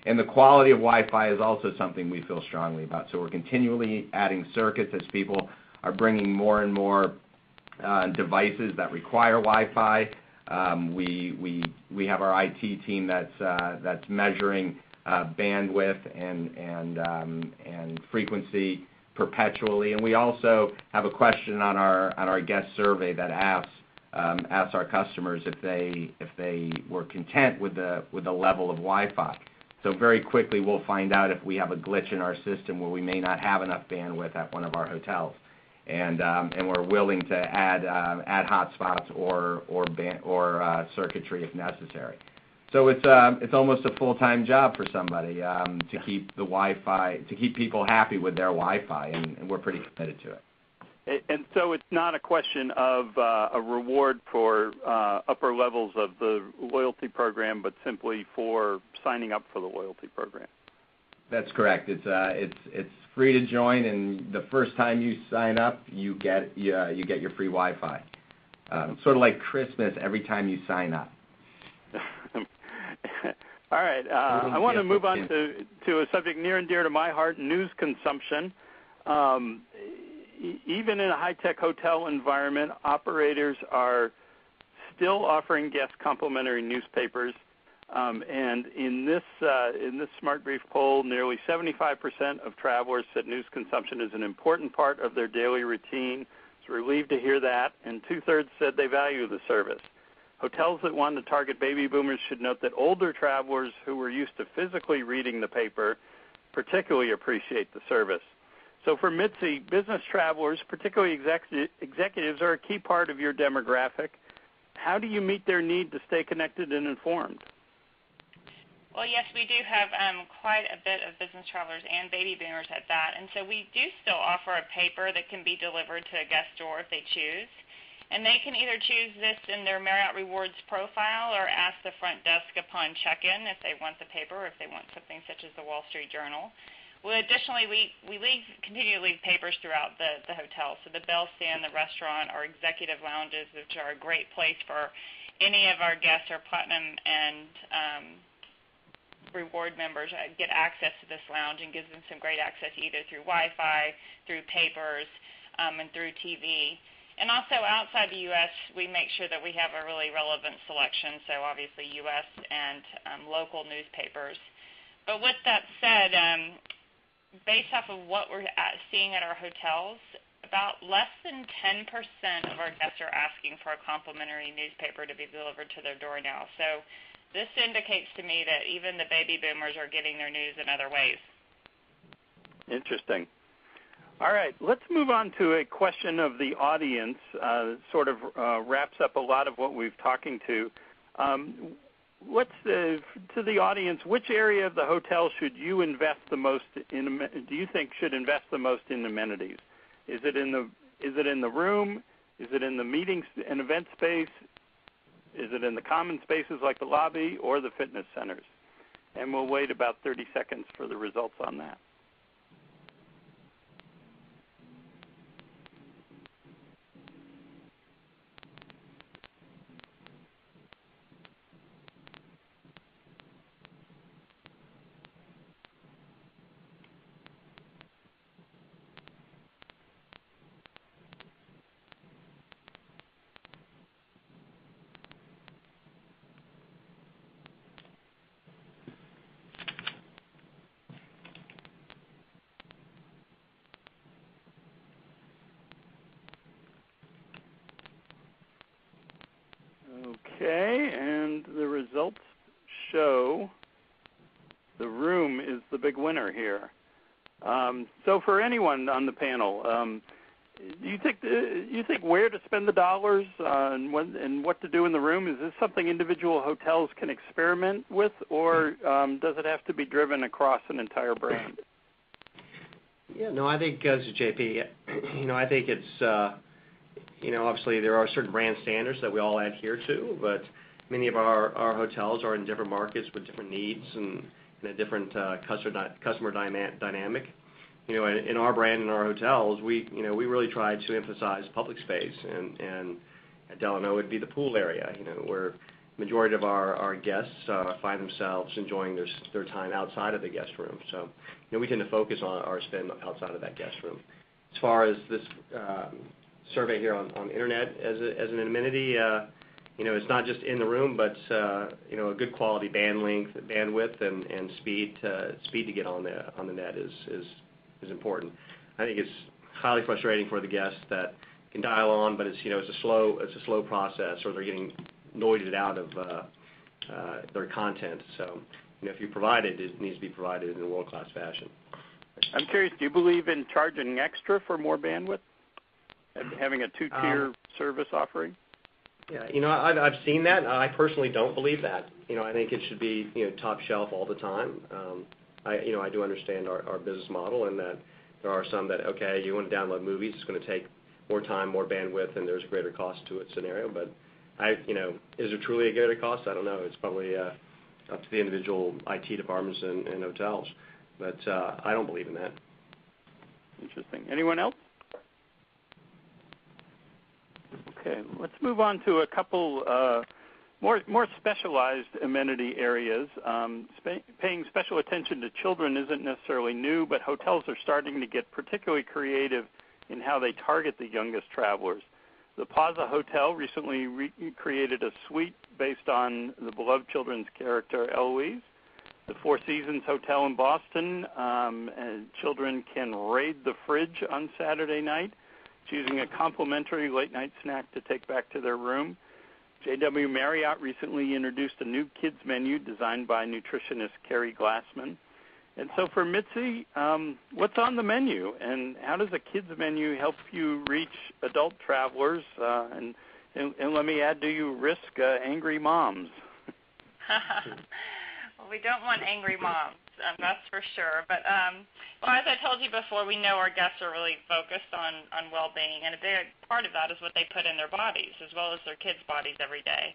And the quality of Wi-Fi is also something we feel strongly about. So we're continually adding circuits as people are bringing more and more devices that require Wi-Fi. We have our IT team that's measuring bandwidth and frequency perpetually. And we also have a question on our guest survey that asks our customers if they were content with the level of Wi-Fi. So very quickly we'll find out if we have a glitch in our system where we may not have enough bandwidth at one of our hotels, and we're willing to add hotspots or circuitry if necessary. So it's almost a full-time job for somebody to keep people happy with their Wi-Fi, and we're pretty committed to it. And so it's not a question of a reward for upper levels of the loyalty program, but simply for signing up for the loyalty program. That's correct. It's free to join, and the first time you sign up, you get your free Wi-Fi. Sort of like Christmas every time you sign up. All right. I want to move on to a subject near and dear to my heart: news consumption. Even in a high-tech hotel environment, operators are still offering guests complimentary newspapers. And in this SmartBrief poll, nearly 75% of travelers said news consumption is an important part of their daily routine. So relieved to hear that. And 2/3 said they value the service. Hotels that want to target baby boomers should note that older travelers who were used to physically reading the paper particularly appreciate the service. So for Mitzi, business travelers, particularly executives, are a key part of your demographic. How do you meet their need to stay connected and informed? Well, yes, we do have quite a bit of business travelers and baby boomers at that, and so we do still offer a paper that can be delivered to a guest door if they choose. And they can either choose this in their Marriott Rewards profile or ask the front desk upon check-in if they want the paper or if they want something such as the Wall Street Journal. Well, additionally, we continue to leave papers throughout the hotel. So the Bell Stand, the restaurant, our executive lounges, which are a great place for any of our guests or Platinum and Reward members get access to this lounge and gives them some great access either through Wi-Fi, through papers, and through TV. And also outside the U.S., we make sure that we have a really relevant selection, so obviously U.S. and local newspapers. But with that said, based off of what we're seeing at our hotels, about less than 10% of our guests are asking for a complimentary newspaper to be delivered to their door now. So this indicates to me that even the baby boomers are getting their news in other ways. Interesting. All right, let's move on to a question of the audience. Sort of wraps up a lot of what we've talking to. To the audience, which area of the hotel should you invest the most in? Do you think should invest the most in amenities? Is it in the room? Is it in the meetings and event space? Is it in the common spaces like the lobby or the fitness centers? And we'll wait about 30 seconds for the results on that. Okay, and the results show the room is the big winner here. So for anyone on the panel, do you think where to spend the dollars and what to do in the room? Is this something individual hotels can experiment with, or does it have to be driven across an entire brand? Yeah, no, I think, this is JP, I think it's, obviously there are certain brand standards that we all adhere to, but many of our hotels are in different markets with different needs and a different customer dynamic. In our brand, in our hotels, we really try to emphasize public space, and at Delano it'd be the pool area, where majority of our guests find themselves enjoying their time outside of the guest room. So, we tend to focus on our spend outside of that guest room. As far as this survey here on internet as an amenity, it's not just in the room, but a good quality bandwidth and speed to get on the net is important. I think it's highly frustrating for the guests that can dial on, but it's a slow process, or they're getting noided out of their content. So if you provide it, it needs to be provided in a world-class fashion. I'm curious, do you believe in charging extra for more bandwidth? Having a two-tier service offering? Yeah, I've seen that. I personally don't believe that. I think it should be top shelf all the time. I do understand our business model, and that there are some that, okay, you want to download movies, it's going to take more time, more bandwidth, and there's a greater cost to it scenario. But is there truly a greater cost? I don't know. It's probably up to the individual IT departments and hotels. But I don't believe in that. Interesting. Anyone else? Okay, let's move on to a couple more specialized amenity areas. Paying special attention to children isn't necessarily new, but hotels are starting to get particularly creative in how they target the youngest travelers. The Plaza Hotel recently created a suite based on the beloved children's character Eloise. The Four Seasons Hotel in Boston, and children can raid the fridge on Saturday night, choosing a complimentary late-night snack to take back to their room. JW Marriott recently introduced a new kids menu designed by nutritionist Carrie Glassman. And so for Mitzi, what's on the menu, and how does a kids menu help you reach adult travelers? And let me add, do you risk angry moms? Well, we don't want angry moms, that's for sure. But well, as I told you before, we know our guests are really focused on well-being, and a big part of that is what they put in their bodies, as well as their kids' bodies every day.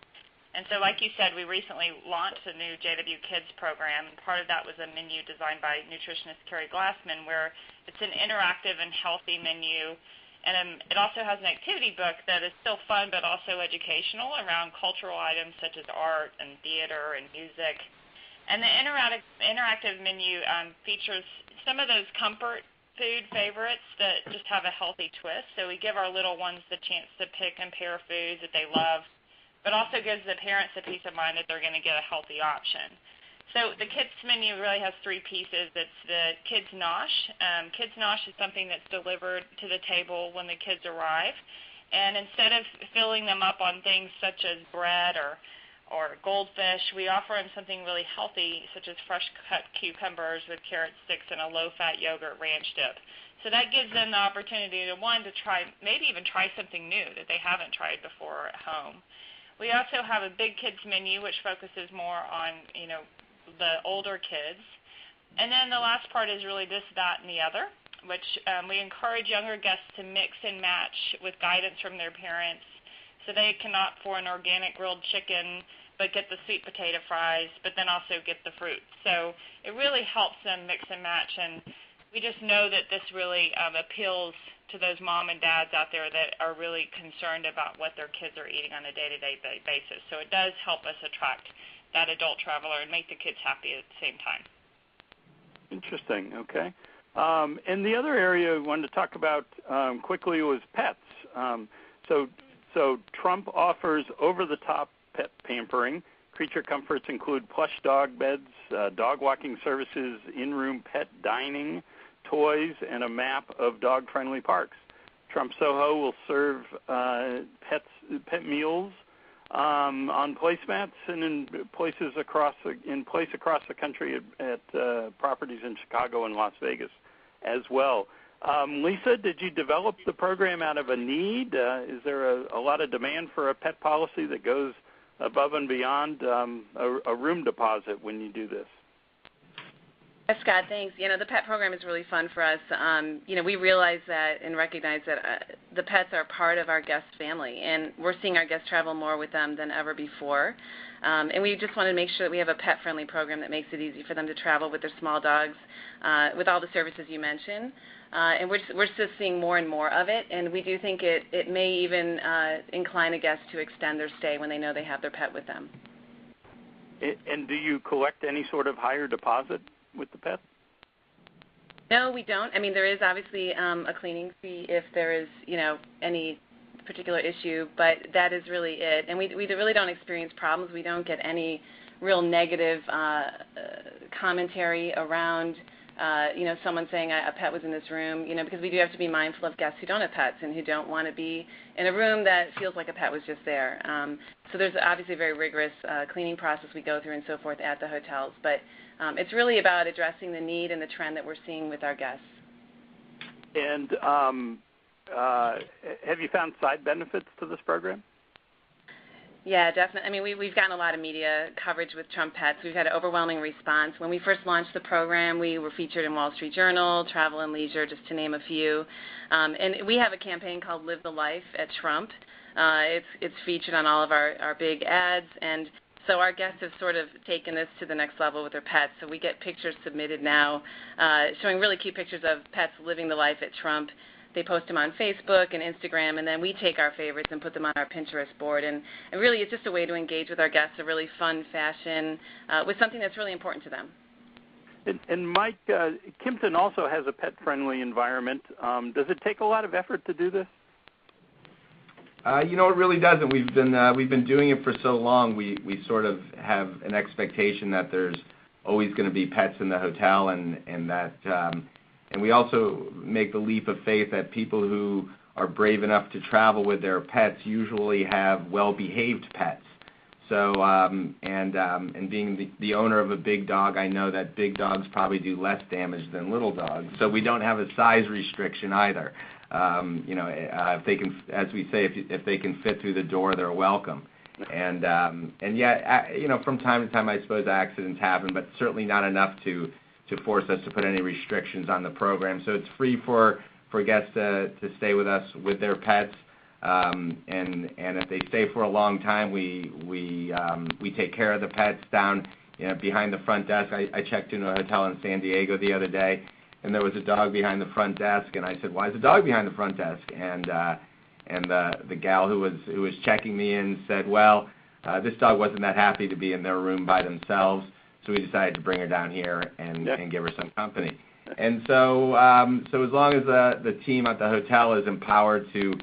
And so, like you said, we recently launched a new JW Kids program. Part of that was a menu designed by nutritionist Carrie Glassman, where it's an interactive and healthy menu. And it also has an activity book that is still fun but also educational around cultural items such as art and theater and music. And the interactive menu features some of those comfort food favorites that just have a healthy twist. So we give our little ones the chance to pick and pair foods that they love, but also gives the parents a peace of mind that they're going to get a healthy option. So the kids menu really has three pieces. It's the kids nosh. Kids nosh is something that's delivered to the table when the kids arrive. And instead of filling them up on things such as bread or goldfish, we offer them something really healthy, such as fresh cut cucumbers with carrot sticks and a low-fat yogurt ranch dip. So that gives them the opportunity to, one, to try, maybe even try something new that they haven't tried before at home. We also have a big kids menu, which focuses more on, the older kids. And then the last part is really this, that, and the other, which we encourage younger guests to mix and match with guidance from their parents, so they can opt for an organic grilled chicken, but get the sweet potato fries, but then also get the fruit. So it really helps them mix and match, and we just know that this really appeals to those mom and dads out there that are really concerned about what their kids are eating on a day-to-day basis. So it does help us attract that adult traveler and make the kids happy at the same time. Interesting. Okay. And the other area I wanted to talk about quickly was pets. So Trump offers over-the-top pet pampering. Creature comforts include plush dog beds, dog walking services, in-room pet dining, toys, and a map of dog-friendly parks. Trump Soho will serve pet meals on placemats and in place across the country at properties in Chicago and Las Vegas as well. Lisa, did you develop the program out of a need? Is there a lot of demand for a pet policy that goes above and beyond a room deposit when you do this? Yes, Scott, thanks. The pet program is really fun for us. We realize that and recognize that the pets are part of our guest family, and we're seeing our guests travel more with them than ever before. And we just want to make sure that we have a pet-friendly program that makes it easy for them to travel with their small dogs, with all the services you mentioned. And we're just seeing more and more of it, and we do think it may even incline a guest to extend their stay when they know they have their pet with them. And do you collect any sort of higher deposit with the pet? No, we don't. I mean, there is obviously a cleaning fee if there is, any particular issue, but that is really it. And we really don't experience problems. We don't get any real negative commentary around, someone saying a pet was in this room, because we do have to be mindful of guests who don't have pets and who don't want to be in a room that feels like a pet was just there. So there's obviously a very rigorous cleaning process we go through and so forth at the hotels, but it's really about addressing the need and the trend that we're seeing with our guests. And have you found side benefits to this program? Yeah, definitely. I mean, we've gotten a lot of media coverage with Trump Pets. We've had an overwhelming response. When we first launched the program, we were featured in Wall Street Journal, Travel and Leisure, just to name a few. And we have a campaign called Live the Life at Trump. It's featured on all of our big ads, and so our guests have sort of taken this to the next level with their pets. So we get pictures submitted now showing really cute pictures of pets living the life at Trump. They post them on Facebook and Instagram, and then we take our favorites and put them on our Pinterest board. And really, it's just a way to engage with our guests, a really fun fashion with something that's really important to them. And Mike, Kimpton also has a pet-friendly environment. Does it take a lot of effort to do this? It really doesn't. We've been doing it for so long. We sort of have an expectation that there's always going to be pets in the hotel, and that and we also make the leap of faith that people who are brave enough to travel with their pets usually have well-behaved pets. So and being the owner of a big dog, I know that big dogs probably do less damage than little dogs. So we don't have a size restriction either. If they can, as we say, if they can fit through the door, they're welcome. And yet, from time to time, I suppose accidents happen, but certainly not enough to force us to put any restrictions on the program. So it's free for guests to stay with us with their pets. And if they stay for a long time, we take care of the pets down behind the front desk. I checked into a hotel in San Diego the other day, and there was a dog behind the front desk, and I said, "Why is the dog behind the front desk?" And the gal who was checking me in said, "Well, this dog wasn't that happy to be in their room by themselves, so we decided to bring her down here and give her some company." And so as long as the team at the hotel is empowered to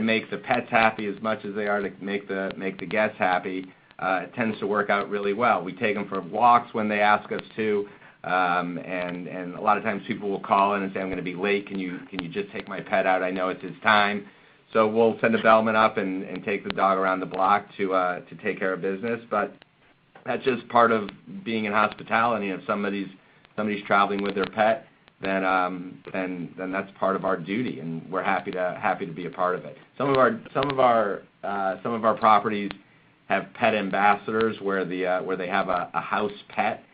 make the pets happy as much as they are to make the guests happy, it tends to work out really well. We take them for walks when they ask us to, and a lot of times people will call in and say, "I'm going to be late. Can you just take my pet out? I know it's his time." So we'll send a bellman up and take the dog around the block to take care of business. But that's just part of being in hospitality. If somebody's traveling with their pet, then that's part of our duty, and we're happy to be a part of it. Some of our properties have pet ambassadors where they have a house pet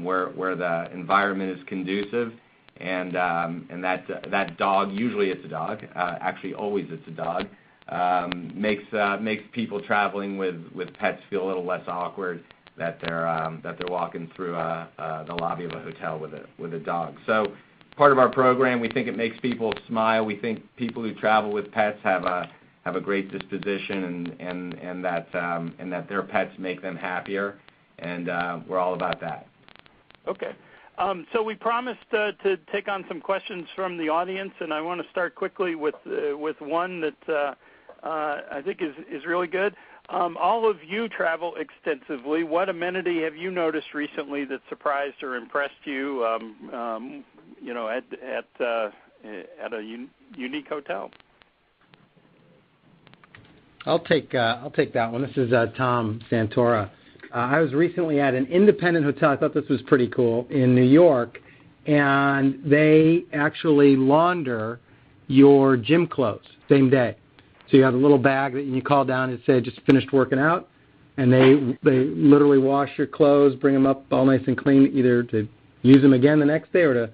where the environment is conducive, and that dog, usually it's a dog, actually always it's a dog, makes people traveling with pets feel a little less awkward that they're walking through the lobby of a hotel with a dog. So part of our program, we think it makes people smile. We think people who travel with pets have a great disposition, and that their pets make them happier, and we're all about that. Okay. So we promised to take on some questions from the audience, and I want to start quickly with one that I think is really good. All of you travel extensively. What amenity have you noticed recently that surprised or impressed you, at a unique hotel? I'll take that one. This is Tom Santora. I was recently at an independent hotel. I thought this was pretty cool in New York, and they actually launder your gym clothes same day. So you have a little bag that you call down and say, "Just finished working out," and they literally wash your clothes, bring them up all nice and clean, either to use them again the next day or to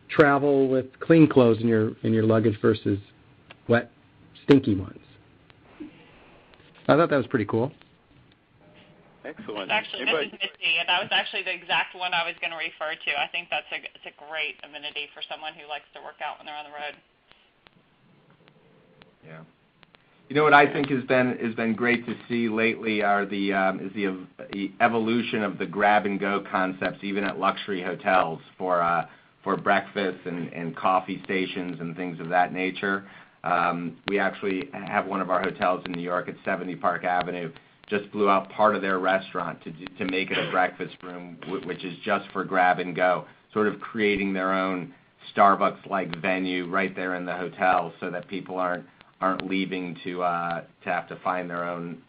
travel with clean clothes in your luggage versus wet, stinky ones. I thought that was pretty cool. Excellent. Actually, this is Misty, and that was actually the exact one I was going to refer to. I think it's a great amenity for someone who likes to work out when they're on the road. Yeah. What I think has been great to see lately is the evolution of the grab and go concepts, even at luxury hotels for breakfast and coffee stations and things of that nature. We actually have one of our hotels in New York at 70 Park Avenue just blew out part of their restaurant to make it a breakfast room, which is just for grab and go, sort of creating their own Starbucks-like venue right there in the hotel, so that people aren't leaving to have to find their own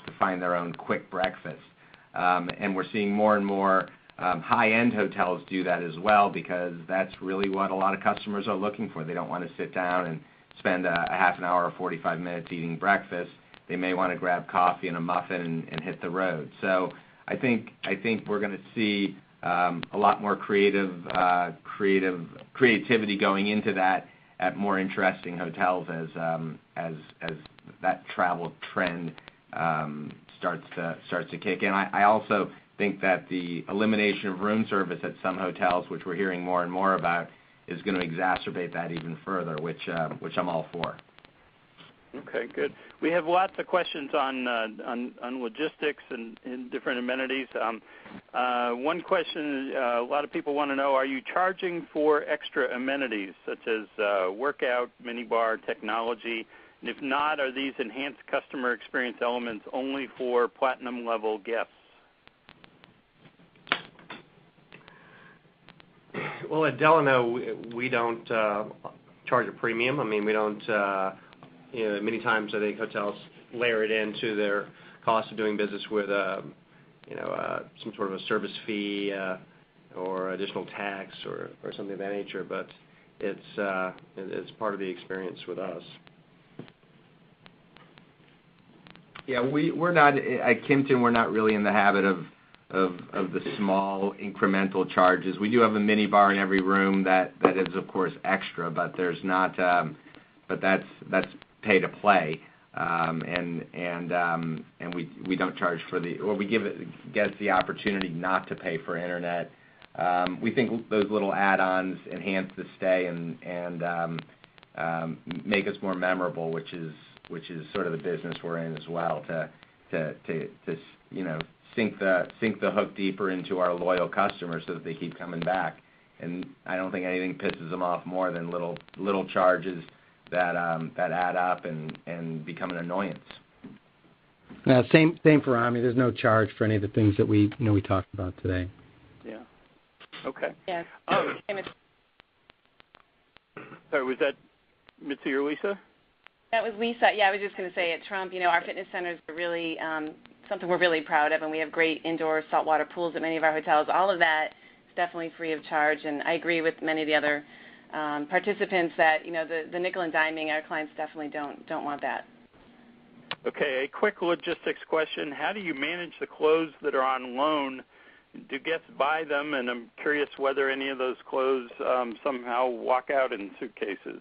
quick breakfast. And we're seeing more and more high-end hotels do that as well, because that's really what a lot of customers are looking for. They don't want to sit down and spend a half an hour or 45 minutes eating breakfast. They may want to grab coffee and a muffin and hit the road. So I think we're going to see a lot more creativity going into that at more interesting hotels as that travel trend starts to kick in. I also think that the elimination of room service at some hotels, which we're hearing more and more about, is going to exacerbate that even further, which I'm all for. Okay, good. We have lots of questions on logistics and different amenities. One question a lot of people want to know: are you charging for extra amenities such as workout, minibar, technology, And if not, are these enhanced customer experience elements only for platinum level guests? Well, at Delano, we don't charge a premium. I mean, we don't, many times I think hotels layer it into their cost of doing business with, some sort of a service fee or additional tax or something of that nature, but it's part of the experience with us. Yeah, we're not at Kimpton. We're not really in the habit of the small incremental charges. We do have a mini bar in every room that is of course extra, but there's not. But that's pay to play, and we don't charge for we give guests the opportunity not to pay for internet. We think those little add-ons enhance the stay and make us more memorable, which is sort of the business we're in as well, to sink the hook deeper into our loyal customers so that they keep coming back. And I don't think anything pisses them off more than little charges that add up and become an annoyance. Same for Omni. There's no charge for any of the things that we talked about today. Yeah. Okay. Yes. Sorry, was that Mitzi or Lisa? That was Lisa. Yeah, I was just going to say at Trump, our fitness centers are really something we're really proud of, and we have great indoor saltwater pools at many of our hotels. All of that is definitely free of charge, and I agree with many of the other participants that the nickel and diming, our clients definitely don't want that. Okay, a quick logistics question: how do you manage the clothes that are on loan? Do guests buy them? And I'm curious whether any of those clothes somehow walk out in suitcases.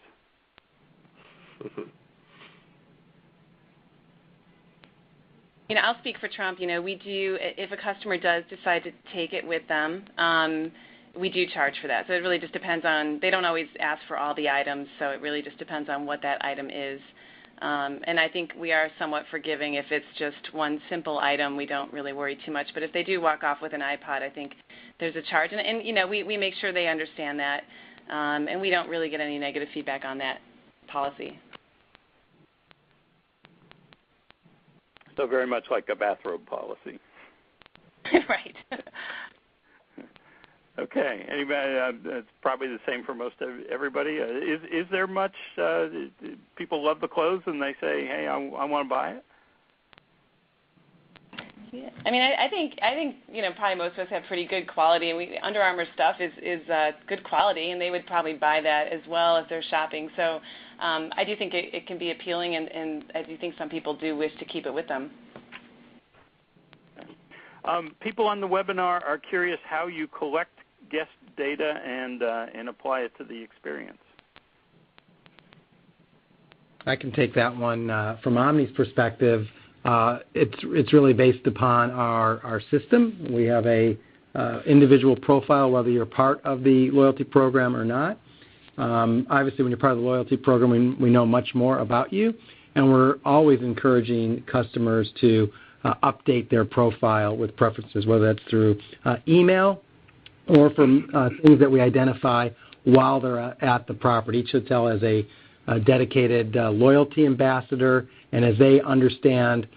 I'll speak for Trump. We do, if a customer does decide to take it with them, we do charge for that. So it really just depends on, they don't always ask for all the items, so it really just depends on what that item is. And I think we are somewhat forgiving. If it's just one simple item, we don't really worry too much. But if they do walk off with an iPod, I think there's a charge. And we make sure they understand that, and we don't really get any negative feedback on that policy. So very much like a bathrobe policy. Right. Okay. Anybody? It's probably the same for most everybody. Is there much? People love the clothes and they say, "Hey, I want to buy it." Yeah. I mean, I think probably most of us have pretty good quality, and Under Armour stuff is good quality, and they would probably buy that as well if they're shopping. So I do think it can be appealing, and I do think some people do wish to keep it with them. People on the webinar are curious how you collect guest data and apply it to the experience. I can take that one. From Omni's perspective, it's really based upon our system. We have a individual profile, whether you're part of the loyalty program or not. Obviously, when you're part of the loyalty program, we know much more about you, and we're always encouraging customers to update their profile with preferences, whether that's through email or from things that we identify while they're at the property. Each hotel has a dedicated loyalty ambassador, and as they understand,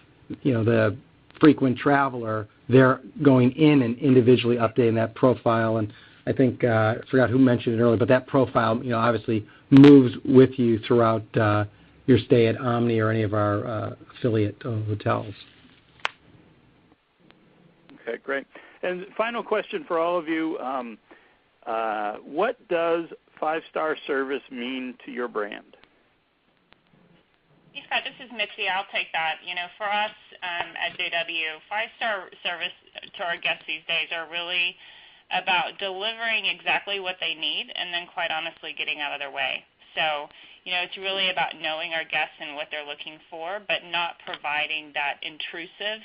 the frequent traveler, they're going in and individually updating that profile. And I think I forgot who mentioned it earlier, but that profile, obviously moves with you throughout your stay at Omni or any of our affiliate hotels. Okay, great. And final question for all of you: what does 5-star service mean to your brand? Hey, Scott, this is Mitzi. I'll take that. For us at JW, 5-star service to our guests these days are really about delivering exactly what they need and then, quite honestly, getting out of their way. So, it's really about knowing our guests and what they're looking for, but not providing that intrusive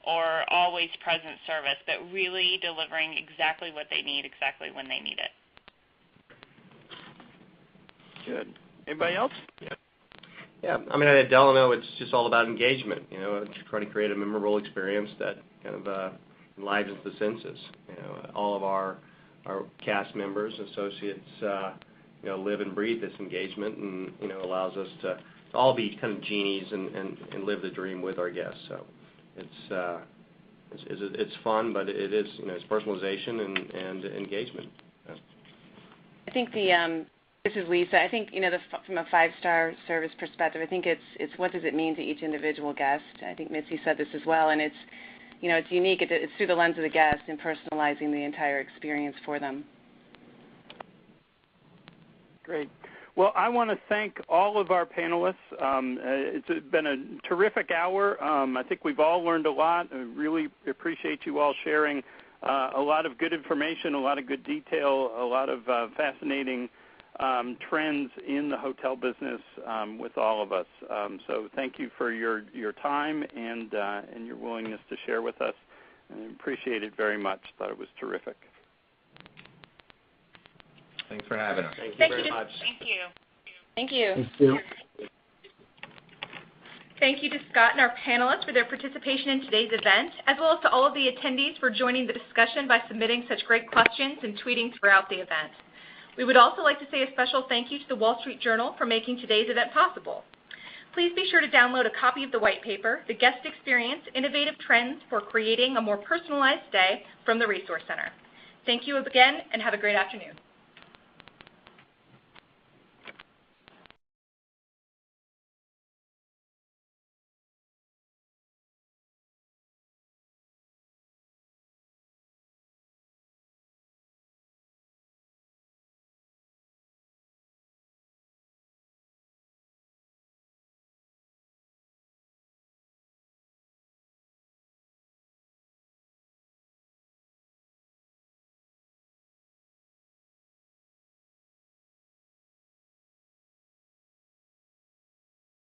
or always present service, but really delivering exactly what they need, exactly when they need it. Good. Anybody else? Yeah, I mean, at Delano, it's just all about engagement. Trying to create a memorable experience that kind of enlivens the senses. All of our cast members, associates, live and breathe this engagement, and allows us to all be kind of genies and live the dream with our guests. So it's fun, but it is, it's personalization and engagement. I think this is Lisa. I think, from a 5-star service perspective, I think it's what does it mean to each individual guest. I think Mitzi said this as well, and it's unique. It's through the lens of the guest and personalizing the entire experience for them. Great. Well, I want to thank all of our panelists. It's been a terrific hour. I think we've all learned a lot. I really appreciate you all sharing a lot of good information, a lot of good detail, a lot of fascinating trends in the hotel business with all of us. So thank you for your time and your willingness to share with us. I appreciate it very much. Thought it was terrific. Thanks for having us. Thank you Thank very you. much. Thank you. Thank you. Thank you. Thank you to Scott and our panelists for their participation in today's event, as well as to all of the attendees for joining the discussion by submitting such great questions and tweeting throughout the event. We would also like to say a special thank you to the Wall Street Journal for making today's event possible. Please be sure to download a copy of the white paper, The Guest Experience: Innovative Trends for Creating a More Personalized Stay, from the Resource Center. Thank you again, and have a great afternoon.